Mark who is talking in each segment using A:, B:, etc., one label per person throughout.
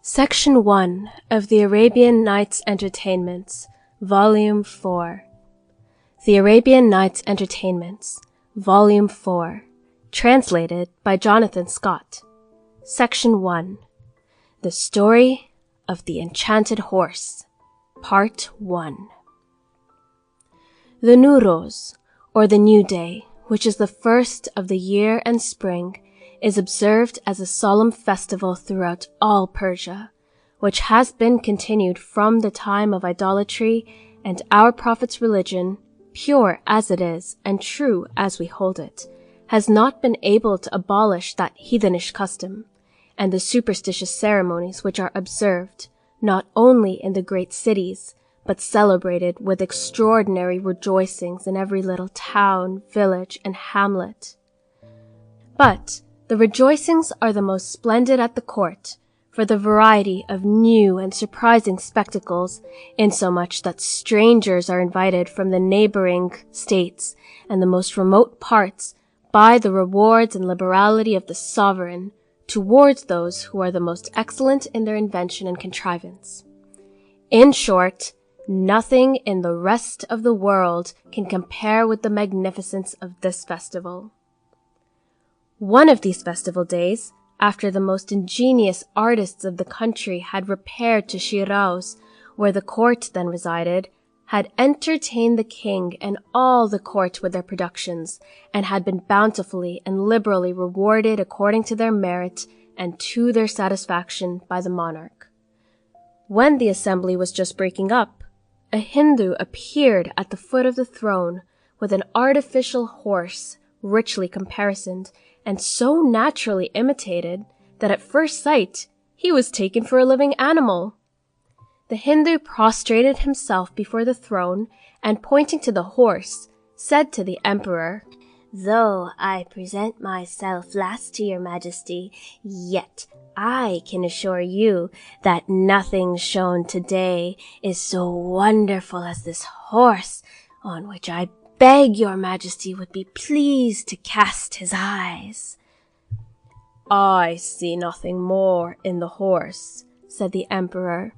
A: Section 1 of the Arabian Nights Entertainments, Volume 4. The Arabian Nights Entertainments, Volume 4. Translated by Jonathan Scott. Section 1. The Story of the Enchanted Horse, Part 1. The Nowruz, or the New Day, which is the first of the year and spring, is observed as a solemn festival throughout all Persia, which has been continued from the time of idolatry, and our Prophet's religion, pure as it is and true as we hold it, has not been able to abolish that heathenish custom, and the superstitious ceremonies which are observed, not only in the great cities, but celebrated with extraordinary rejoicings in every little town, village, and hamlet. But the rejoicings are the most splendid at the court, for the variety of new and surprising spectacles, insomuch that strangers are invited from the neighboring states and the most remote parts by the rewards and liberality of the sovereign towards those who are the most excellent in their invention and contrivance. In short, nothing in the rest of the world can compare with the magnificence of this festival. One of these festival days, after the most ingenious artists of the country had repaired to Shiraz, where the court then resided, had entertained the king and all the court with their productions, and had been bountifully and liberally rewarded according to their merit and to their satisfaction by the monarch. When the assembly was just breaking up, a Hindu appeared at the foot of the throne with an artificial horse richly caparisoned and so naturally imitated that at first sight he was taken for a living animal. The Hindu prostrated himself before the throne and, pointing to the horse, said to the emperor, "Though I present myself last to your majesty, yet I can assure you that nothing shown today is so wonderful as this horse, on which I beg your majesty would be pleased to cast his eyes." "I see nothing more in the horse," said the emperor,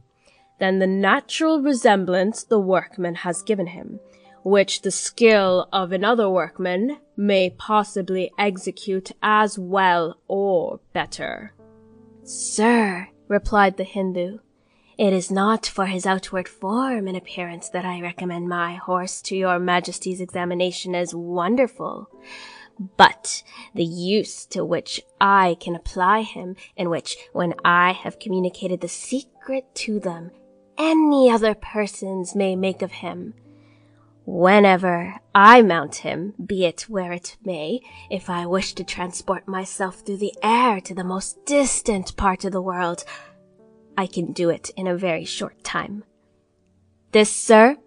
A: "than the natural resemblance the workman has given him, which the skill of another workman may possibly execute as well or better." "Sir," replied the Hindu, "it is not for his outward form and appearance that I recommend my horse to your majesty's examination as wonderful, but the use to which I can apply him, in which, when I have communicated the secret to them, any other persons may make of him. Whenever I mount him, be it where it may, if I wish to transport myself through the air to the most distant part of the world, I can do it in a very short time. This, sir,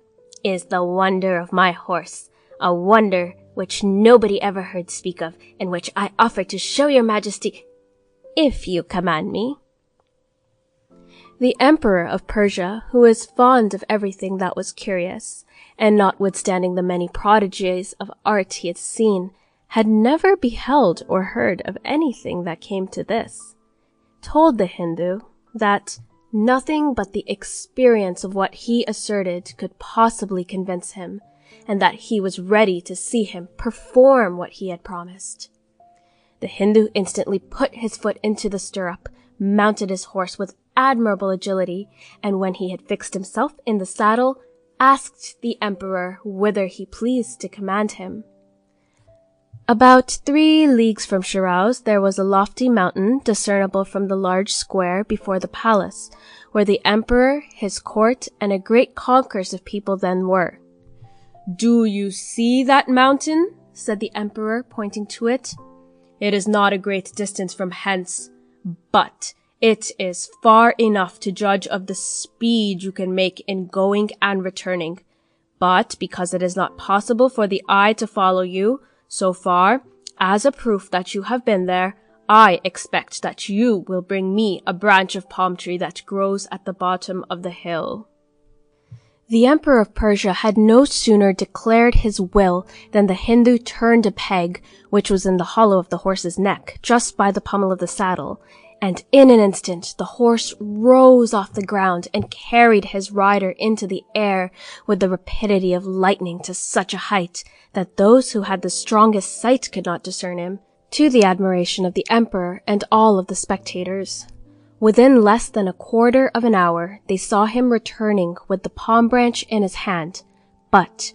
A: is the wonder of my horse, a wonder which nobody ever heard speak of, and which I offer to show your majesty, if you command me." The Emperor of Persia, who was fond of everything that was curious, and notwithstanding the many prodigies of art he had seen, had never beheld or heard of anything that came to this, told the Hindu that nothing but the experience of what he asserted could possibly convince him, and that he was ready to see him perform what he had promised. The Hindu instantly put his foot into the stirrup, mounted his horse with admirable agility, and when he had fixed himself in the saddle, asked the emperor whither he pleased to command him. About 3 leagues from Shiraz there was a lofty mountain discernible from the large square before the palace, where the emperor, his court, and a great concourse of people then were. "Do you see that mountain?" said the emperor, pointing to it. "It is not a great distance from hence, but it is far enough to judge of the speed you can make in going and returning. But because it is not possible for the eye to follow you so far, as a proof that you have been there, I expect that you will bring me a branch of palm tree that grows at the bottom of the hill." The Emperor of Persia had no sooner declared his will than the Hindu turned a peg, which was in the hollow of the horse's neck, just by the pommel of the saddle, and in an instant the horse rose off the ground and carried his rider into the air with the rapidity of lightning to such a height that those who had the strongest sight could not discern him, to the admiration of the emperor and all of the spectators. Within less than a quarter of an hour, they saw him returning with the palm branch in his hand, but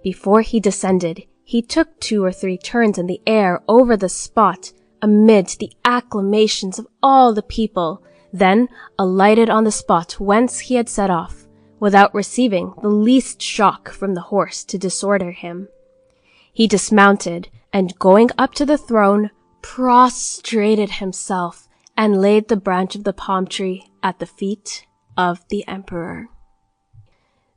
A: before he descended, he took 2 or 3 turns in the air over the spot amid the acclamations of all the people, then alighted on the spot whence he had set off, without receiving the least shock from the horse to disorder him. He dismounted, and going up to the throne, prostrated himself and laid the branch of the palm tree at the feet of the emperor.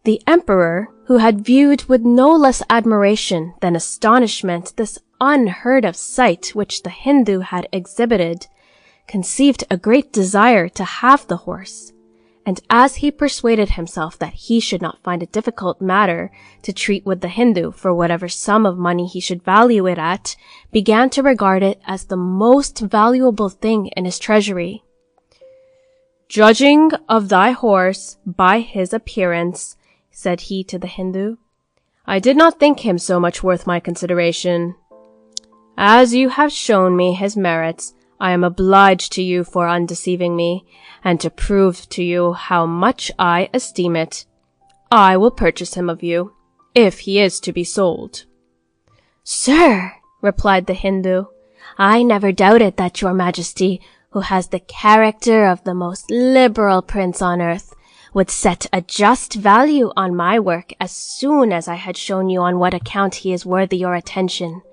A: The emperor, who had viewed with no less admiration than astonishment this unheard of sight which the Hindu had exhibited, conceived a great desire to have the horse, and as he persuaded himself that he should not find a difficult matter to treat with the Hindu for whatever sum of money he should value it at, began to regard it as the most valuable thing in his treasury. "Judging of thy horse by his appearance," said he to the Hindu, "I did not think him so much worth my consideration. As you have shown me his merits, I am obliged to you for undeceiving me, and to prove to you how much I esteem it, I will purchase him of you, if he is to be sold." "Sir," replied the Hindu, "I never doubted that your Majesty, who has the character of the most liberal prince on earth, would set a just value on my work as soon as I had shown you on what account he is worthy your attention.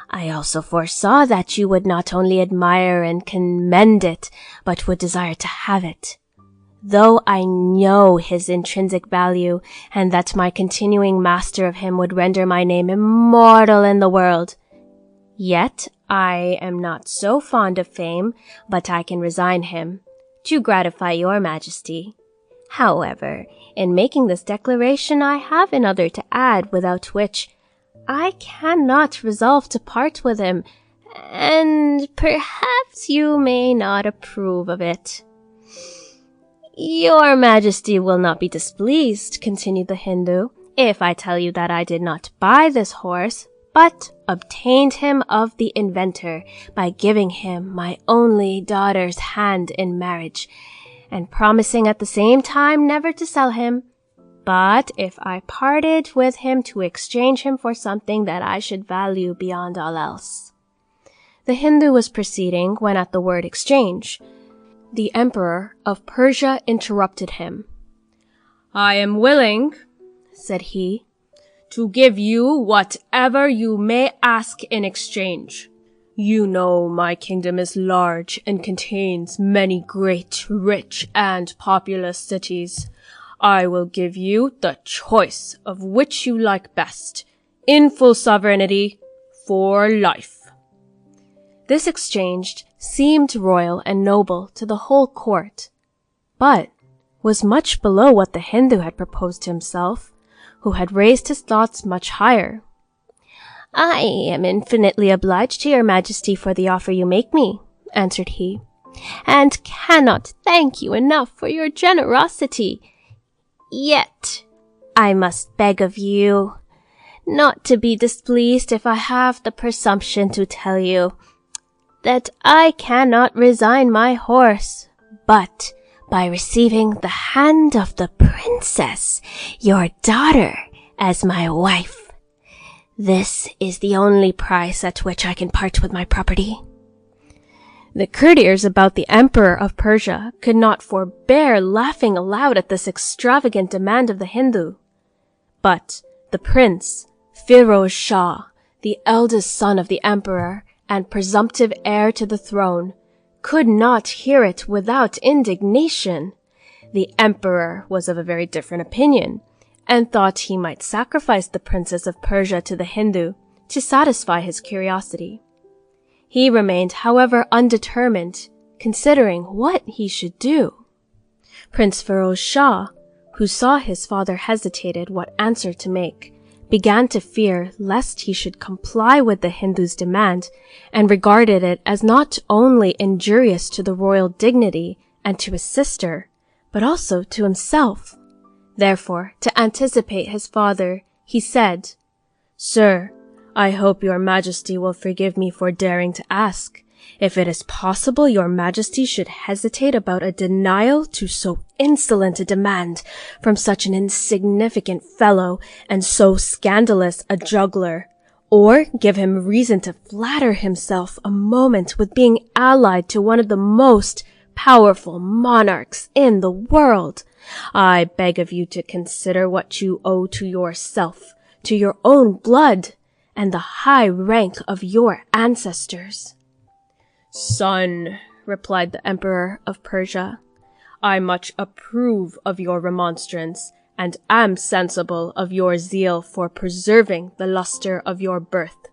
A: I also foresaw that you would not only admire and commend it, but would desire to have it. Though I know his intrinsic value, and that my continuing master of him would render my name immortal in the world, yet I am not so fond of fame, but I can resign him, to gratify your Majesty. However, in making this declaration I have another to add, without which I cannot resolve to part with him, and perhaps you may not approve of it." "Your Majesty will not be displeased," continued the Hindu, "if I tell you that I did not buy this horse, but obtained him of the inventor by giving him my only daughter's hand in marriage, and promising at the same time never to sell him, but if I parted with him to exchange him for something that I should value beyond all else." The Hindu was proceeding when at the word exchange, the Emperor of Persia interrupted him. "I am willing," said he, "to give you whatever you may ask in exchange. You know my kingdom is large and contains many great, rich, and populous cities. I will give you the choice of which you like best, in full sovereignty, for life." This exchange seemed royal and noble to the whole court, but was much below what the Hindu had proposed to himself, who had raised his thoughts much higher. "I am infinitely obliged to your Majesty for the offer you make me," answered he, "and cannot thank you enough for your generosity. Yet I must beg of you not to be displeased if I have the presumption to tell you that I cannot resign my horse, but by receiving the hand of the princess, your daughter, as my wife. This is the only price at which I can part with my property." The courtiers about the Emperor of Persia could not forbear laughing aloud at this extravagant demand of the Hindu. But the prince, Firoz Shah, the eldest son of the emperor and presumptive heir to the throne, could not hear it without indignation. The emperor was of a very different opinion, and thought he might sacrifice the princess of Persia to the Hindu to satisfy his curiosity. He remained, however, undetermined, considering what he should do. Prince Firoz Shah, who saw his father hesitated what answer to make, began to fear lest he should comply with the Hindu's demand, and regarded it as not only injurious to the royal dignity and to his sister, but also to himself. Therefore, to anticipate his father, he said, "Sir, I hope your majesty will forgive me for daring to ask. If it is possible your majesty should hesitate about a denial to so insolent a demand from such an insignificant fellow and so scandalous a juggler, or give him reason to flatter himself a moment with being allied to one of the most powerful monarchs in the world, I beg of you to consider what you owe to yourself, to your own blood, and the high rank of your ancestors." "Son," replied the Emperor of Persia, "I much approve of your remonstrance, and am sensible of your zeal for preserving the luster of your birth.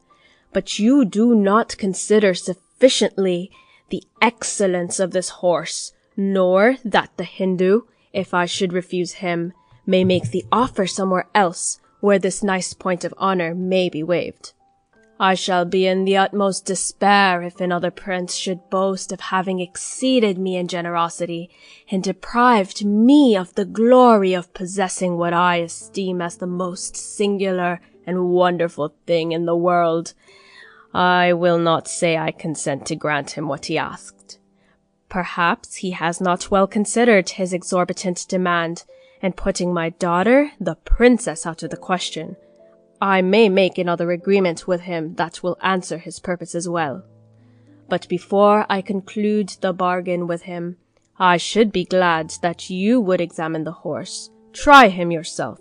A: But you do not consider sufficiently the excellence of this horse, nor that the Hindu, if I should refuse him, may make the offer somewhere else where this nice point of honor may be waived. I shall be in the utmost despair if another prince should boast of having exceeded me in generosity, and deprived me of the glory of possessing what I esteem as the most singular and wonderful thing in the world. I will not say I consent to grant him what he asked. Perhaps he has not well considered his exorbitant demand, and putting my daughter, the princess, out of the question, I may make another agreement with him that will answer his purpose as well. But before I conclude the bargain with him, I should be glad that you would examine the horse, try him yourself,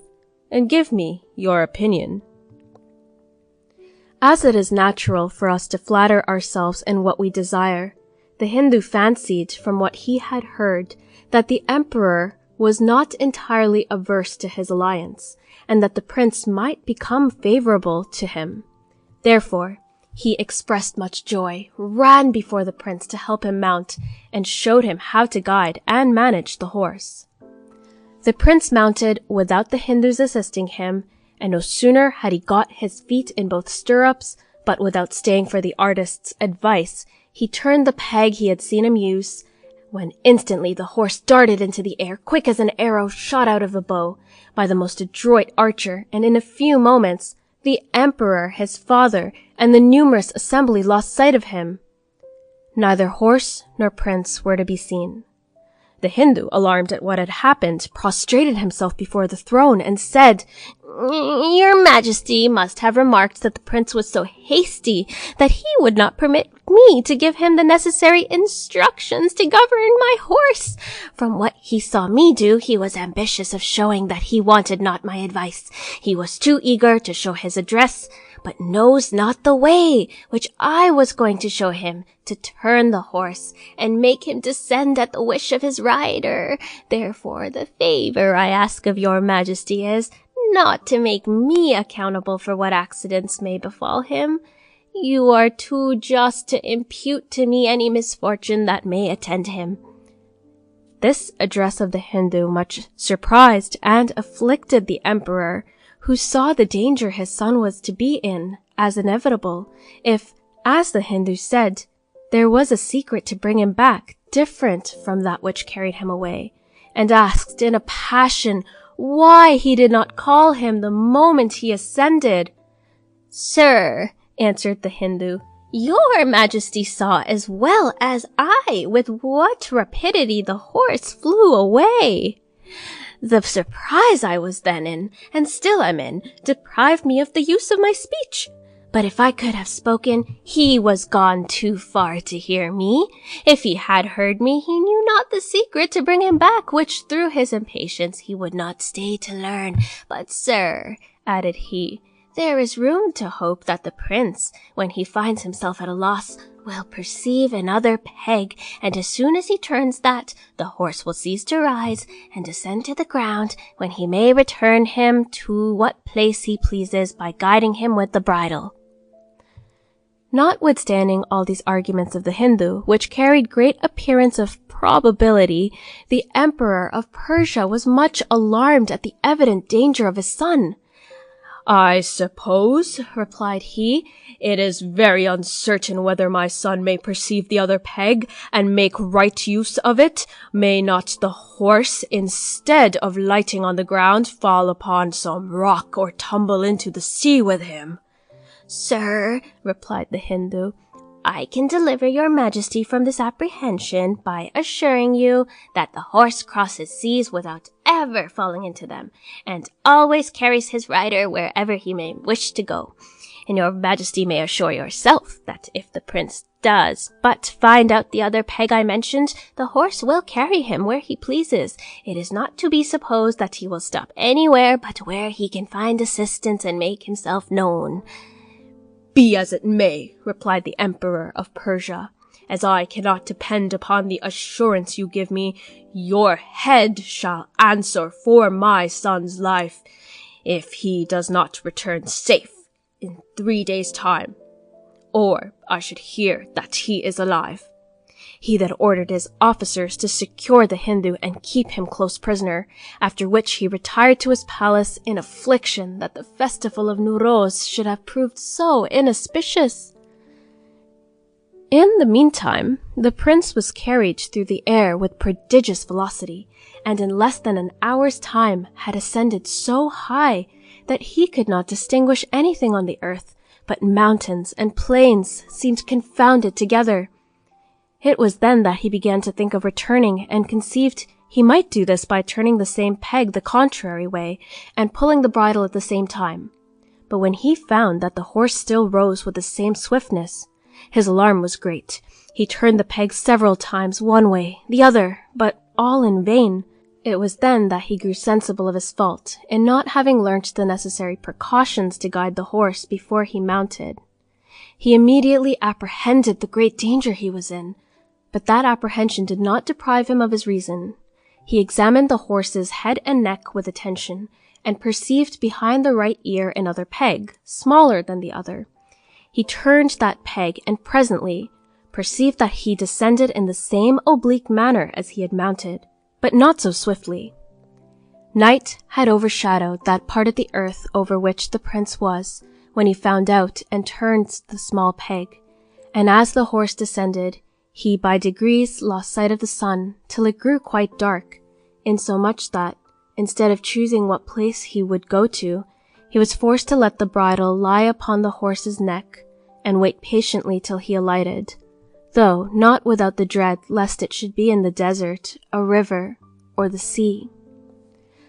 A: and give me your opinion." As it is natural for us to flatter ourselves in what we desire, the Hindu fancied from what he had heard that the emperor was not entirely averse to his alliance, and that the prince might become favorable to him. Therefore, he expressed much joy, ran before the prince to help him mount, and showed him how to guide and manage the horse. The prince mounted without the Hindus assisting him, and no sooner had he got his feet in both stirrups, but without staying for the artist's advice, he turned the peg he had seen him use, when instantly the horse darted into the air, quick as an arrow shot out of a bow, by the most adroit archer, and in a few moments the emperor, his father, and the numerous assembly lost sight of him. Neither horse nor prince were to be seen. The Hindu, alarmed at what had happened, prostrated himself before the throne and said, "Your Majesty must have remarked that the prince was so hasty that he would not permit me to give him the necessary instructions to govern my horse. From what he saw me do, he was ambitious of showing that he wanted not my advice. He was too eager to show his address, but knows not the way which I was going to show him, to turn the horse and make him descend at the wish of his rider. Therefore the favor I ask of your Majesty is not to make me accountable for what accidents may befall him. You are too just to impute to me any misfortune that may attend him." This address of the Hindu much surprised and afflicted the emperor, who saw the danger his son was to be in as inevitable, if, as the Hindu said, there was a secret to bring him back different from that which carried him away, and asked in a passion why he did not call him the moment he ascended. "Sir," answered the Hindu, "your Majesty saw as well as I with what rapidity the horse flew away. The surprise I was then in, and still am in, deprived me of the use of my speech. But if I could have spoken, he was gone too far to hear me. If he had heard me, he knew not the secret to bring him back, which through his impatience he would not stay to learn. But, sir," added he, "there is room to hope that the prince, when he finds himself at a loss, will perceive another peg, and as soon as he turns that, the horse will cease to rise and descend to the ground, when he may return him to what place he pleases by guiding him with the bridle." Notwithstanding all these arguments of the Hindu, which carried great appearance of probability, the Emperor of Persia was much alarmed at the evident danger of his son. "I suppose," replied he, "it is very uncertain whether my son may perceive the other peg and make right use of it. May not the horse, instead of lighting on the ground, fall upon some rock or tumble into the sea with him?" "Sir," replied the Hindu, "I can deliver your majesty from this apprehension by assuring you that the horse crosses seas without ever falling into them, and always carries his rider wherever he may wish to go. And your majesty may assure yourself that if the prince does but find out the other peg I mentioned, the horse will carry him where he pleases. It is not to be supposed that he will stop anywhere but where he can find assistance and make himself known." "Be as it may," replied the Emperor of Persia, "as I cannot depend upon the assurance you give me, your head shall answer for my son's life, if he does not return safe in 3 days' time, or I should hear that he is alive." He then ordered his officers to secure the Hindu and keep him close prisoner, after which he retired to his palace in affliction that the festival of Nowruz should have proved so inauspicious. In the meantime, the prince was carried through the air with prodigious velocity, and in less than an hour's time had ascended so high that he could not distinguish anything on the earth, but mountains and plains seemed confounded together. It was then that he began to think of returning, and conceived he might do this by turning the same peg the contrary way, and pulling the bridle at the same time. But when he found that the horse still rose with the same swiftness, his alarm was great. He turned the peg several times one way, the other, but all in vain. It was then that he grew sensible of his fault, in not having learnt the necessary precautions to guide the horse before he mounted. He immediately apprehended the great danger he was in, but that apprehension did not deprive him of his reason. He examined the horse's head and neck with attention, and perceived behind the right ear another peg, smaller than the other. He turned that peg, and presently perceived that he descended in the same oblique manner as he had mounted, but not so swiftly. Night had overshadowed that part of the earth over which the prince was, when he found out and turned the small peg, and as the horse descended, he by degrees lost sight of the sun till it grew quite dark, insomuch that, instead of choosing what place he would go to, he was forced to let the bridle lie upon the horse's neck, and wait patiently till he alighted, though not without the dread lest it should be in the desert, a river, or the sea.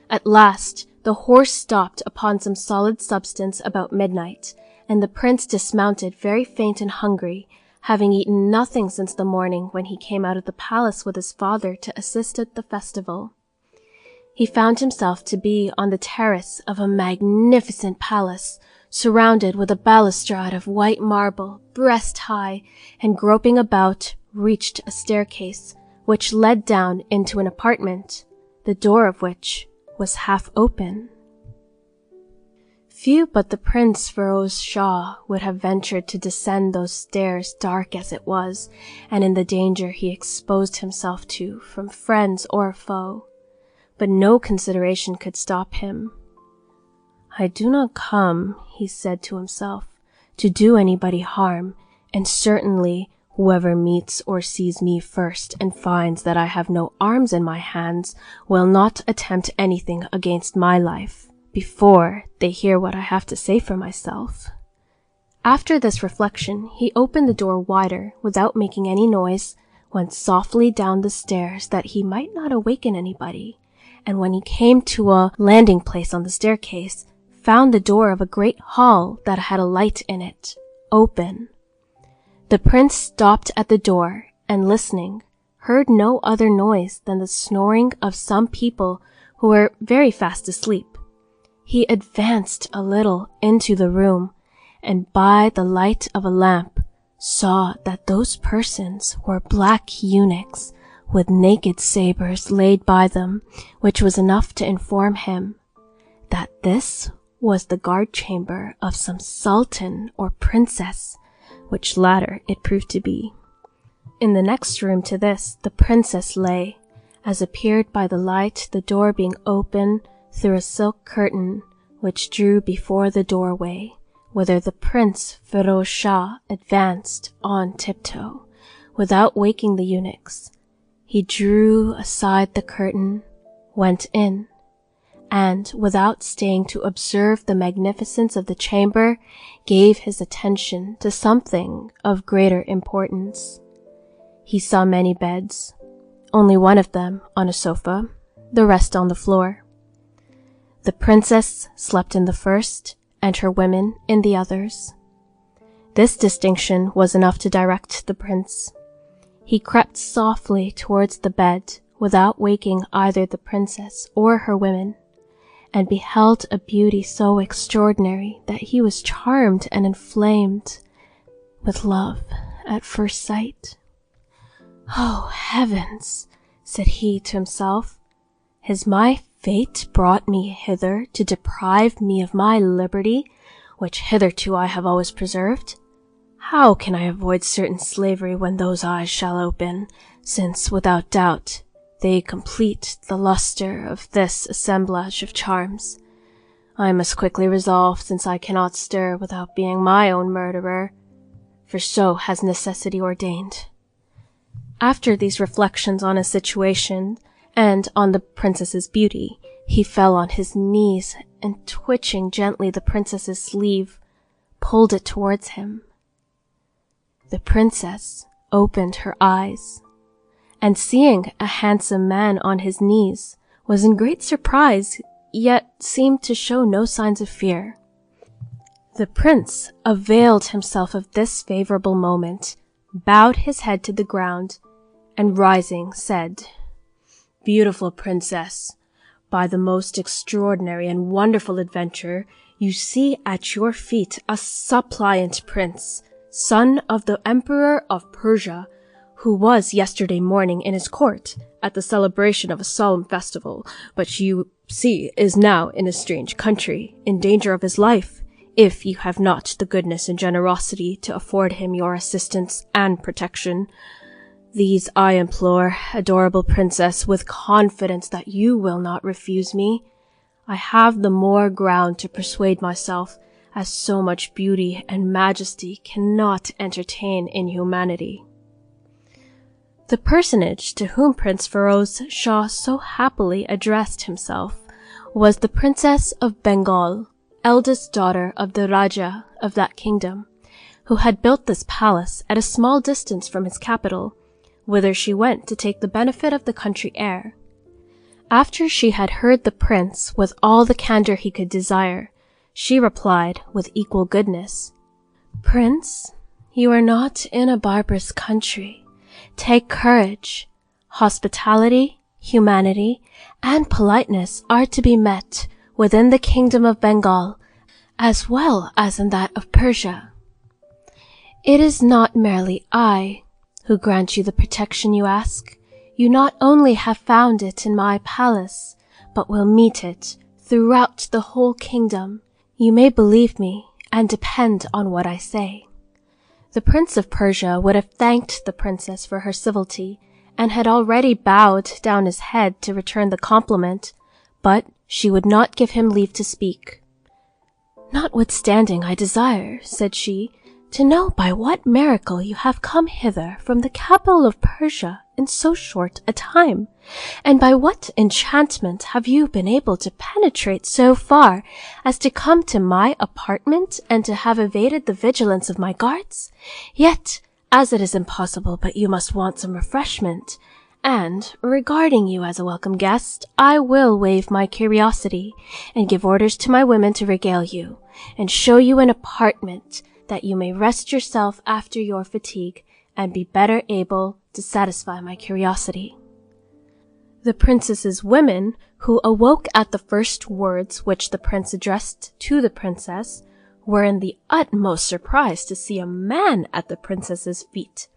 A: At last the horse stopped upon some solid substance about midnight, and the prince dismounted very faint and hungry, having eaten nothing since the morning when he came out of the palace with his father to assist at the festival. He found himself to be on the terrace of a magnificent palace, surrounded with a balustrade of white marble, breast high, and groping about, reached a staircase, which led down into an apartment, the door of which was half open. Few but the Prince Firoz Shah would have ventured to descend those stairs, dark as it was, and in the danger he exposed himself to from friends or foe. But no consideration could stop him. "I do not come," he said to himself, "to do anybody harm, and certainly whoever meets or sees me first and finds that I have no arms in my hands will not attempt anything against my life before they hear what I have to say for myself." After this reflection, he opened the door wider without making any noise, went softly down the stairs that he might not awaken anybody, and when he came to a landing place on the staircase, found the door of a great hall that had a light in it, open. The prince stopped at the door, and listening, heard no other noise than the snoring of some people who were very fast asleep. He advanced a little into the room, and by the light of a lamp saw that those persons were black eunuchs with naked sabers laid by them, which was enough to inform him that this was the guard chamber of some sultan or princess, which latter it proved to be. In the next room to this, the princess lay, as appeared by the light, the door being open through a silk curtain which drew before the doorway, whither the Prince Firoz Shah advanced on tiptoe, without waking the eunuchs. He drew aside the curtain, went in, and, without staying to observe the magnificence of the chamber, gave his attention to something of greater importance. He saw many beds, only one of them on a sofa, the rest on the floor. The princess slept in the first, and her women in the others. This distinction was enough to direct the prince. He crept softly towards the bed without waking either the princess or her women, and beheld a beauty so extraordinary that he was charmed and inflamed with love at first sight. "Oh, heavens!" said he to himself. "Has my fate brought me hither to deprive me of my liberty, which hitherto I have always preserved? How can I avoid certain slavery when those eyes shall open, since, without doubt, they complete the lustre of this assemblage of charms? I must quickly resolve, since I cannot stir without being my own murderer, for so has necessity ordained." After these reflections on his situation and on the princess's beauty, he fell on his knees and, twitching gently the princess's sleeve, pulled it towards him. The princess opened her eyes, and seeing a handsome man on his knees, was in great surprise, yet seemed to show no signs of fear. The prince availed himself of this favorable moment, bowed his head to the ground, and rising said, "Beautiful princess, by the most extraordinary and wonderful adventure, you see at your feet a suppliant prince, son of the Emperor of Persia, who was yesterday morning in his court at the celebration of a solemn festival, but you see is now in a strange country, in danger of his life, if you have not the goodness and generosity to afford him your assistance and protection. These I implore, adorable princess, with confidence that you will not refuse me. I have the more ground to persuade myself, as so much beauty and majesty cannot entertain inhumanity." The personage to whom Prince Firoz Shah so happily addressed himself was the Princess of Bengal, eldest daughter of the Raja of that kingdom, who had built this palace at a small distance from his capital, whither she went to take the benefit of the country air. After she had heard the prince with all the candor he could desire, she replied with equal goodness, "Prince, you are not in a barbarous country. Take courage. Hospitality, humanity, and politeness are to be met within the kingdom of Bengal, as well as in that of Persia. It is not merely I who grant you the protection you ask. You not only have found it in my palace, but will meet it throughout the whole kingdom. You may believe me and depend on what I say." The Prince of Persia would have thanked the princess for her civility, and had already bowed down his head to return the compliment, but she would not give him leave to speak. "Notwithstanding, I desire," said she, "to know by what miracle you have come hither from the capital of Persia in so short a time, and by what enchantment have you been able to penetrate so far as to come to my apartment and to have evaded the vigilance of my guards? Yet, as it is impossible but you must want some refreshment, and, regarding you as a welcome guest, I will waive my curiosity, and give orders to my women to regale you, and show you an apartment, that you may rest yourself after your fatigue, and be better able to satisfy my curiosity." The princess's women, who awoke at the first words which the prince addressed to the princess, were in the utmost surprise to see a man at the princess's feet.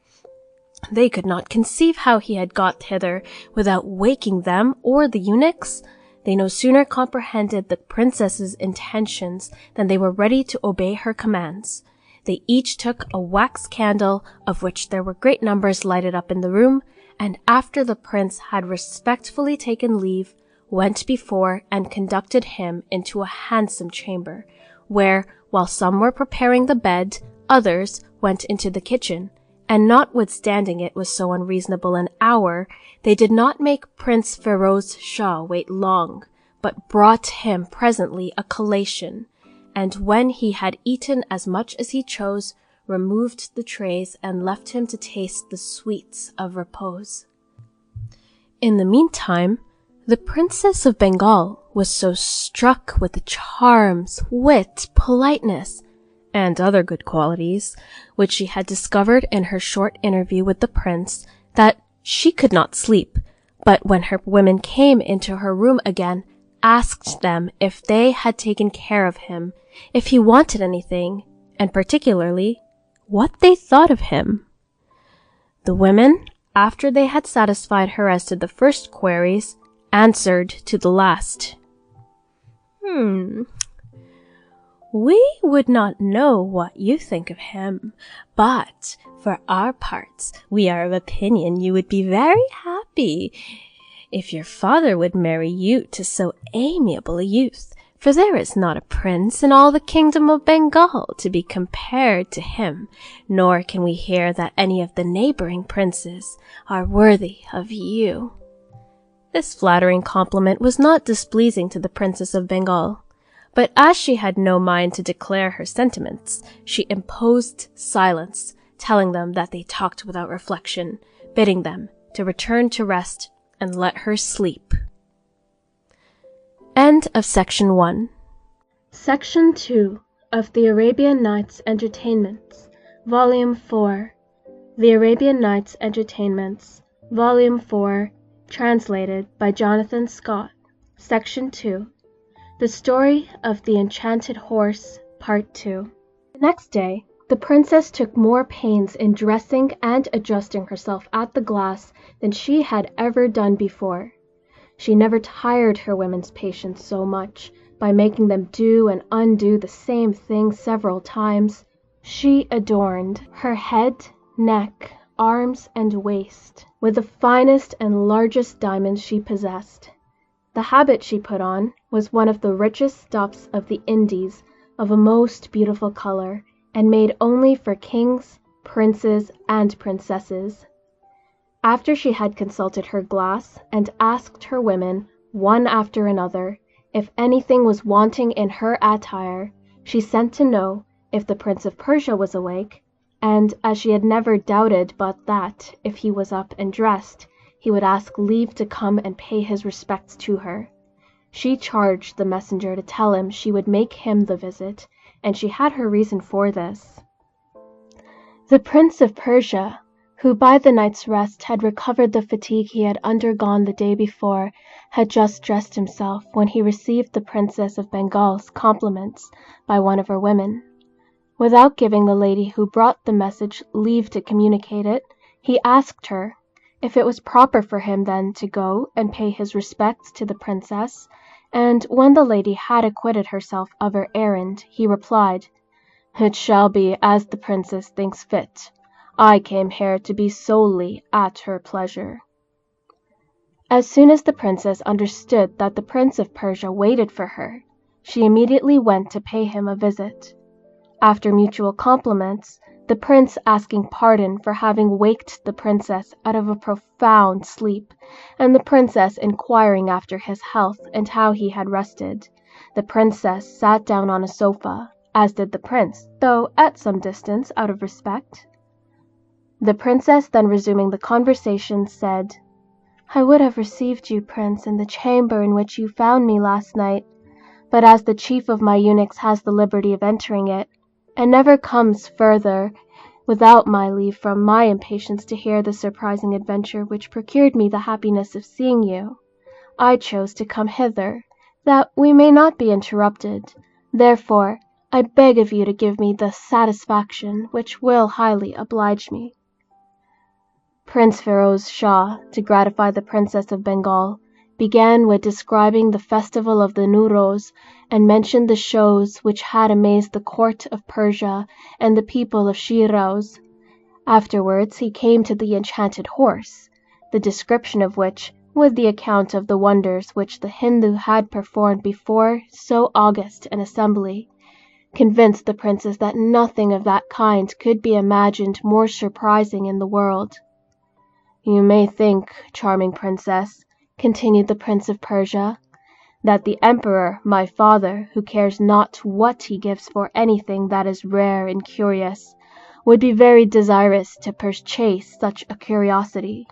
A: They could not conceive how he had got hither without waking them or the eunuchs. They no sooner comprehended the princess's intentions than they were ready to obey her commands. they each took a wax candle, of which there were great numbers lighted up in the room, and after the prince had respectfully taken leave, went before and conducted him into a handsome chamber, where, while some were preparing the bed, others went into the kitchen, and notwithstanding it was so unreasonable an hour, they did not make Prince Feroz Shah wait long, but brought him presently a collation, and when he had eaten as much as he chose, removed the trays and left him to taste the sweets of repose. In the meantime, the Princess of Bengal was so struck with the charms, wit, politeness, and other good qualities, which she had discovered in her short interview with the prince, that she could not sleep, but when her women came into her room again, asked them if they had taken care of him, if he wanted anything, and particularly, what they thought of him. The women, after they had satisfied her as to the first queries, answered to the last. We would not know what you think of him, but for our parts, we are of opinion you would be very happy if your father would marry you to so amiable a youth, for there is not a prince in all the kingdom of Bengal to be compared to him, nor can we hear that any of the neighboring princes are worthy of you. This flattering compliment was not displeasing to the Princess of Bengal, but as she had no mind to declare her sentiments, she imposed silence, telling them that they talked without reflection, bidding them to return to rest and let her sleep. End of Section 1. Section 2 of The Arabian Nights Entertainments, Volume 4. The Arabian Nights Entertainments, Volume 4, translated by Jonathan Scott. Section 2. The Story of the Enchanted Horse, Part 2. The next day, the princess took more pains in dressing and adjusting herself at the glass than she had ever done before. She never tired her women's patience so much by making them do and undo the same thing several times. She adorned her head, neck, arms, and waist with the finest and largest diamonds she possessed. The habit she put on was one of the richest stuffs of the Indies, of a most beautiful color, and made only for kings, princes, and princesses. After she had consulted her glass and asked her women, one after another, if anything was wanting in her attire, she sent to know if the Prince of Persia was awake, and as she had never doubted but that, if he was up and dressed, he would ask leave to come and pay his respects to her. She charged the messenger to tell him she would make him the visit, and she had her reason for this. The Prince of Persia, who by the night's rest had recovered the fatigue he had undergone the day before, had just dressed himself when he received the Princess of Bengal's compliments by one of her women. Without giving the lady who brought the message leave to communicate it, he asked her if it was proper for him then to go and pay his respects to the princess, and when the lady had acquitted herself of her errand, he replied, "It shall be as the princess thinks fit. I came here to be solely at her pleasure." As soon as the princess understood that the Prince of Persia waited for her, she immediately went to pay him a visit. After mutual compliments, the prince asking pardon for having waked the princess out of a profound sleep, and the princess inquiring after his health and how he had rested, the princess sat down on a sofa, as did the prince, though at some distance out of respect. The princess then resuming the conversation said, "I would have received you, prince, in the chamber in which you found me last night, but as the chief of my eunuchs has the liberty of entering it, and never comes further without my leave from my impatience to hear the surprising adventure which procured me the happiness of seeing you, I chose to come hither, that we may not be interrupted. Therefore, I beg of you to give me the satisfaction which will highly oblige me." Prince Feroz Shah, to gratify the Princess of Bengal, began with describing the festival of the Nowruz, and mentioned the shows which had amazed the court of Persia and the people of Shiraz. Afterwards he came to the enchanted horse, the description of which, with the account of the wonders which the Hindu had performed before so august an assembly, convinced the princess that nothing of that kind could be imagined more surprising in the world. "You may think, charming princess," continued the Prince of Persia, "that the emperor, my father, who cares not what he gives for anything that is rare and curious, would be very desirous to purchase such a curiosity."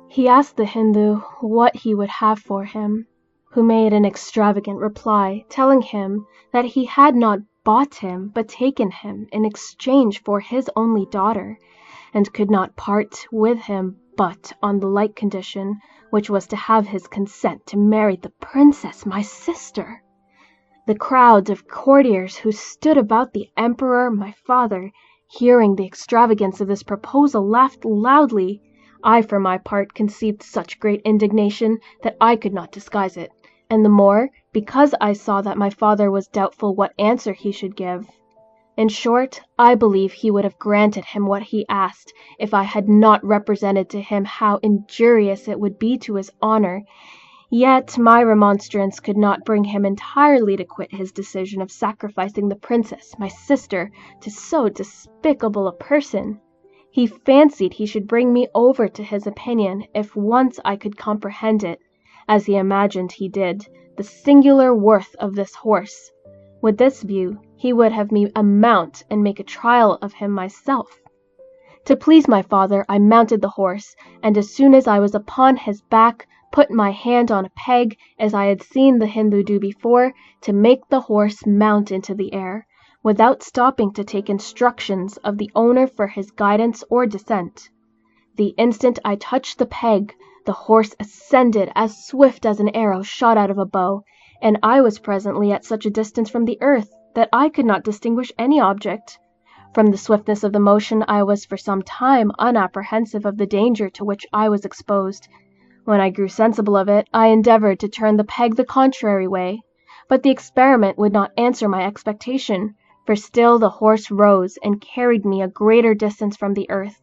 A: He asked the Hindu what he would have for him, who made an extravagant reply, telling him that he had not bought him, but taken him in exchange for his only daughter, and could not part with him but on the like condition, which was to have his consent to marry the princess, my sister. The crowd of courtiers who stood about the emperor, my father, hearing the extravagance of this proposal, laughed loudly. I, for my part, conceived such great indignation that I could not disguise it, and the more because I saw that my father was doubtful what answer he should give. In short, I believe he would have granted him what he asked if I had not represented to him how injurious it would be to his honor. Yet my remonstrance could not bring him entirely to quit his decision of sacrificing the princess, my sister, to so despicable a person. He fancied he should bring me over to his opinion if once I could comprehend it, as he imagined he did, the singular worth of this horse. With this view, he would have me mount and make a trial of him myself. To please my father, I mounted the horse, and as soon as I was upon his back, put my hand on a peg, as I had seen the Hindu do before, to make the horse mount into the air, without stopping to take instructions of the owner for his guidance or descent. The instant I touched the peg, the horse ascended as swift as an arrow shot out of a bow, and I was presently at such a distance from the earth that I could not distinguish any object. From the swiftness of the motion I was for some time unapprehensive of the danger to which I was exposed. When I grew sensible of it, I endeavored to turn the peg the contrary way, but the experiment would not answer my expectation, for still the horse rose and carried me a greater distance from the earth.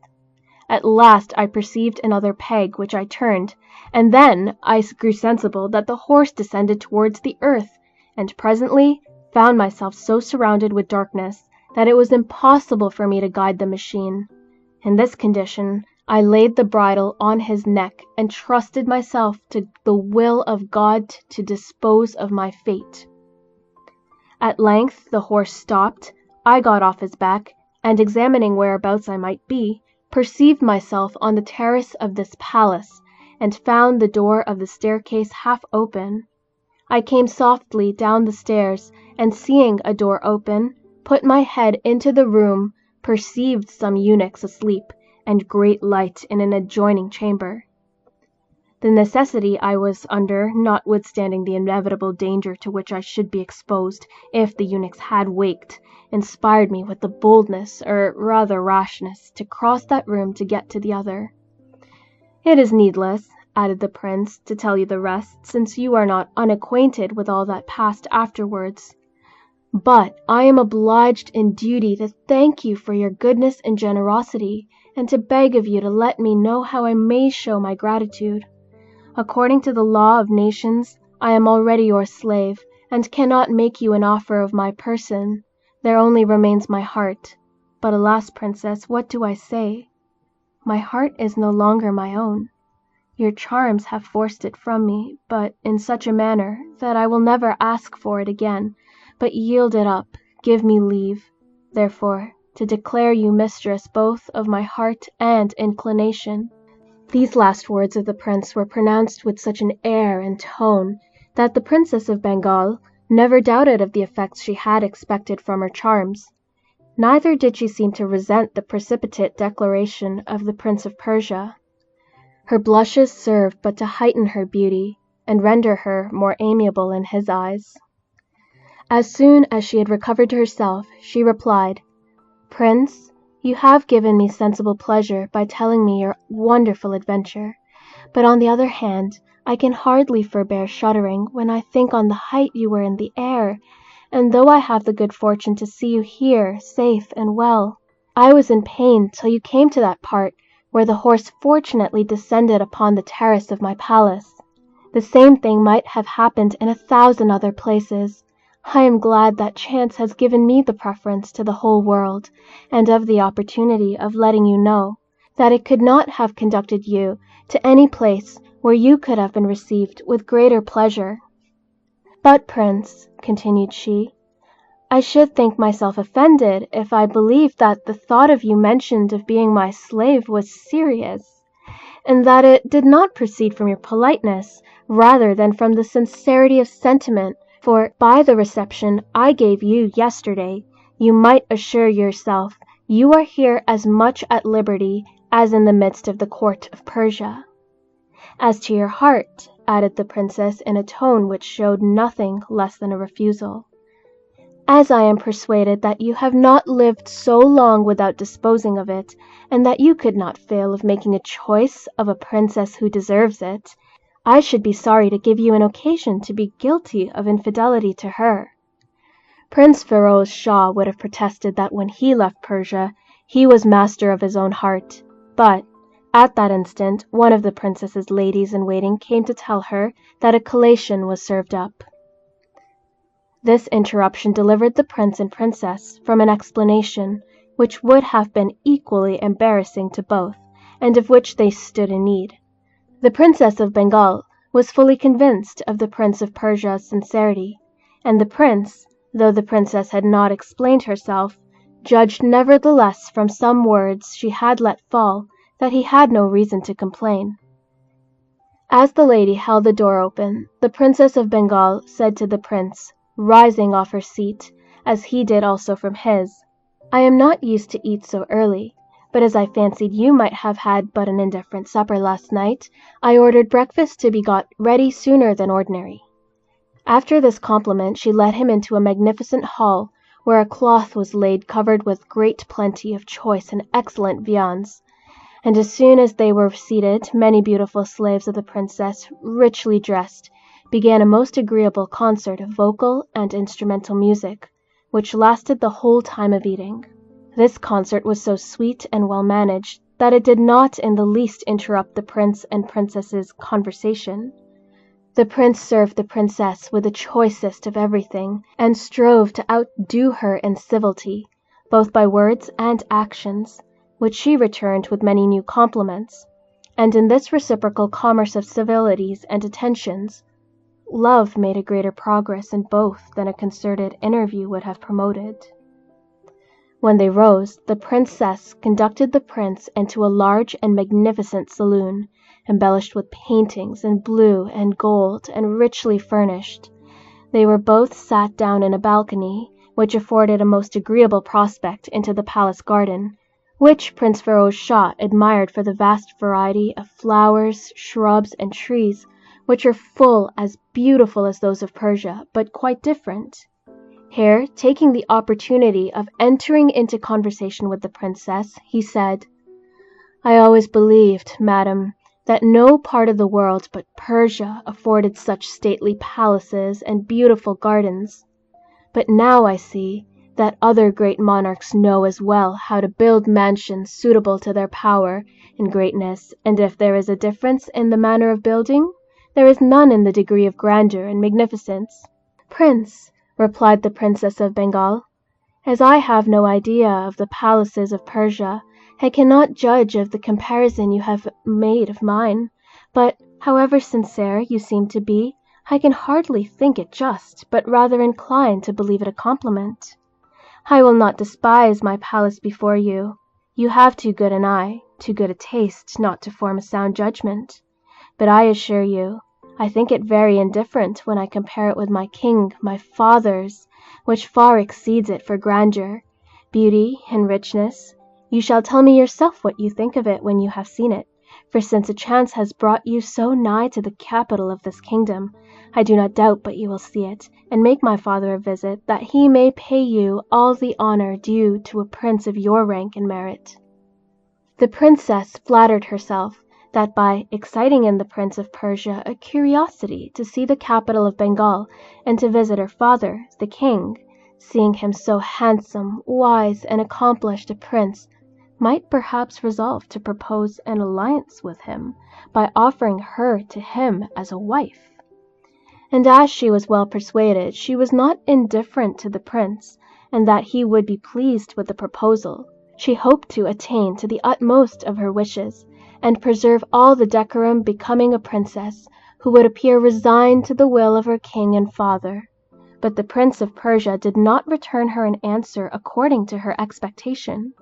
A: At last I perceived another peg, which I turned, and then I grew sensible that the horse descended towards the earth, and presently found myself so surrounded with darkness that it was impossible for me to guide the machine. In this condition, I laid the bridle on his neck and trusted myself to the will of God to dispose of my fate. At length the horse stopped, I got off his back, and examining whereabouts I might be, perceived myself on the terrace of this palace, and found the door of the staircase half open. I came softly down the stairs, and seeing a door open, put my head into the room, perceived some eunuchs asleep, and great light in an adjoining chamber. The necessity I was under, notwithstanding the inevitable danger to which I should be exposed if the eunuchs had waked, inspired me with the boldness, or rather rashness, to cross that room to get to the other. It is needless, added the prince, to tell you the rest, since you are not unacquainted with all that passed afterwards. But I am obliged in duty to thank you for your goodness and generosity, and to beg of you to let me know how I may show my gratitude. According to the law of nations, I am already your slave, and cannot make you an offer of my person. There only remains my heart. But alas, princess, what do I say? My heart is no longer my own. Your charms have forced it from me, but in such a manner that I will never ask for it again, but yield it up, give me leave, therefore, to declare you mistress both of my heart and inclination. These last words of the prince were pronounced with such an air and tone that the Princess of Bengal never doubted of the effects she had expected from her charms. Neither did she seem to resent the precipitate declaration of the Prince of Persia. Her blushes served but to heighten her beauty, and render her more amiable in his eyes. As soon as she had recovered herself, she replied, "Prince, you have given me sensible pleasure by telling me your wonderful adventure, but on the other hand, I can hardly forbear shuddering when I think on the height you were in the air, and though I have the good fortune to see you here, safe and well, I was in pain till you came to that part where the horse fortunately descended upon the terrace of my palace. The same thing might have happened in 1,000 other places. I am glad that chance has given me the preference to the whole world, and of the opportunity of letting you know that it could not have conducted you to any place where you could have been received with greater pleasure. But, Prince, continued she, I should think myself offended if I believed that the thought of you mentioned of being my slave was serious, and that it did not proceed from your politeness rather than from the sincerity of sentiment, for by the reception I gave you yesterday, you might assure yourself you are here as much at liberty as in the midst of the court of Persia. As to your heart, added the princess in a tone which showed nothing less than a refusal, as I am persuaded that you have not lived so long without disposing of it, and that you could not fail of making a choice of a princess who deserves it, I should be sorry to give you an occasion to be guilty of infidelity to her. Prince Firouz Shah would have protested that when he left Persia, he was master of his own heart, but at that instant one of the princess's ladies-in-waiting came to tell her that a collation was served up. This interruption delivered the prince and princess from an explanation which would have been equally embarrassing to both, and of which they stood in need. The Princess of Bengal was fully convinced of the Prince of Persia's sincerity, and the prince, though the princess had not explained herself, judged nevertheless from some words she had let fall that he had no reason to complain. As the lady held the door open, the Princess of Bengal said to the prince, rising off her seat, as he did also from his, I am not used to eat so early, but as I fancied you might have had but an indifferent supper last night, I ordered breakfast to be got ready sooner than ordinary. After this compliment she led him into a magnificent hall, where a cloth was laid covered with great plenty of choice and excellent viands, and as soon as they were seated, many beautiful slaves of the princess, richly dressed, began a most agreeable concert of vocal and instrumental music, which lasted the whole time of eating. This concert was so sweet and well managed that it did not in the least interrupt the prince and princess's conversation. The prince served the princess with the choicest of everything, and strove to outdo her in civility, both by words and actions, which she returned with many new compliments, and in this reciprocal commerce of civilities and attentions, love made a greater progress in both than a concerted interview would have promoted. When they rose, the princess conducted the prince into a large and magnificent saloon, embellished with paintings in blue and gold and richly furnished. They were both sat down in a balcony, which afforded a most agreeable prospect into the palace garden, which Prince Firouz Shah admired for the vast variety of flowers, shrubs, and trees, which are full as beautiful as those of Persia, but quite different. Here, taking the opportunity of entering into conversation with the princess, he said, I always believed, madam, that no part of the world but Persia afforded such stately palaces and beautiful gardens. But now I see that other great monarchs know as well how to build mansions suitable to their power and greatness, and if there is a difference in the manner of building, there is none in the degree of grandeur and magnificence. Prince, replied the Princess of Bengal, as I have no idea of the palaces of Persia, I cannot judge of the comparison you have made of mine, but however sincere you seem to be, I can hardly think it just, but rather inclined to believe it a compliment. I will not despise my palace before you. You have too good an eye, too good a taste, not to form a sound judgment. But I assure you, I think it very indifferent when I compare it with my king, my father's, which far exceeds it for grandeur, beauty, and richness. You shall tell me yourself what you think of it when you have seen it, for since a chance has brought you so nigh to the capital of this kingdom, I do not doubt but you will see it, and make my father a visit, that he may pay you all the honor due to a prince of your rank and merit. The princess flattered herself that by exciting in the Prince of Persia a curiosity to see the capital of Bengal and to visit her father, the king, seeing him so handsome, wise, and accomplished a prince, might perhaps resolve to propose an alliance with him by offering her to him as a wife. And as she was well persuaded, she was not indifferent to the prince, and that he would be pleased with the proposal. She hoped to attain to the utmost of her wishes, and preserve all the decorum becoming a princess who would appear resigned to the will of her king and father. But the Prince of Persia did not return her an answer according to her expectation.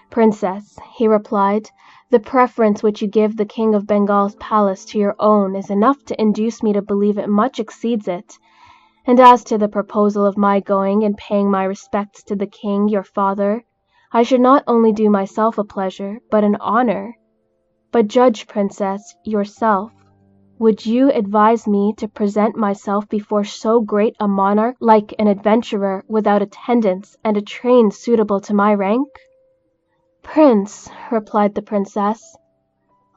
A: "Princess," he replied, "the preference which you give the King of Bengal's palace to your own is enough to induce me to believe it much exceeds it. And as to the proposal of my going and paying my respects to the king, your father, I should not only do myself a pleasure, but an honor. But judge, Princess, yourself. Would you advise me to present myself before so great a monarch like an adventurer without attendants and a train suitable to my rank?" "Prince," replied the princess,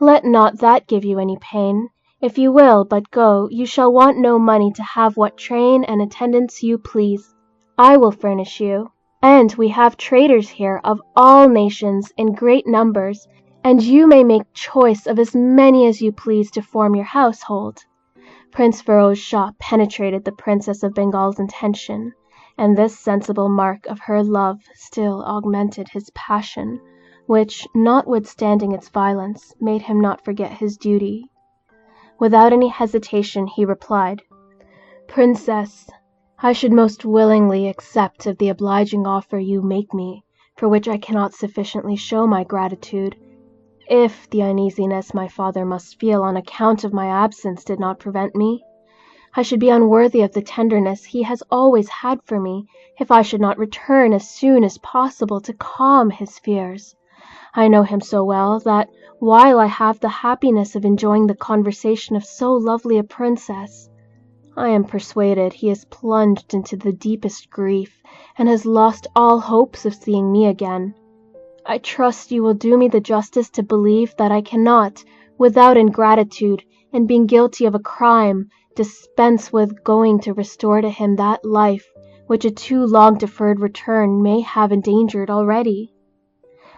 A: "let not that give you any pain. If you will but go, you shall want no money to have what train and attendants you please. I will furnish you. And we have traders here of all nations in great numbers, and you may make choice of as many as you please to form your household." Prince Firoz Shah penetrated the Princess of Bengal's intention, and this sensible mark of her love still augmented his passion, which, notwithstanding its violence, made him not forget his duty. Without any hesitation he replied, "Princess, I should most willingly accept of the obliging offer you make me, for which I cannot sufficiently show my gratitude, if the uneasiness my father must feel on account of my absence did not prevent me. I should be unworthy of the tenderness he has always had for me if I should not return as soon as possible to calm his fears. I know him so well that, while I have the happiness of enjoying the conversation of so lovely a princess, I am persuaded he is plunged into the deepest grief, and has lost all hopes of seeing me again. I trust you will do me the justice to believe that I cannot, without ingratitude, and being guilty of a crime, dispense with going to restore to him that life which a too long deferred return may have endangered already.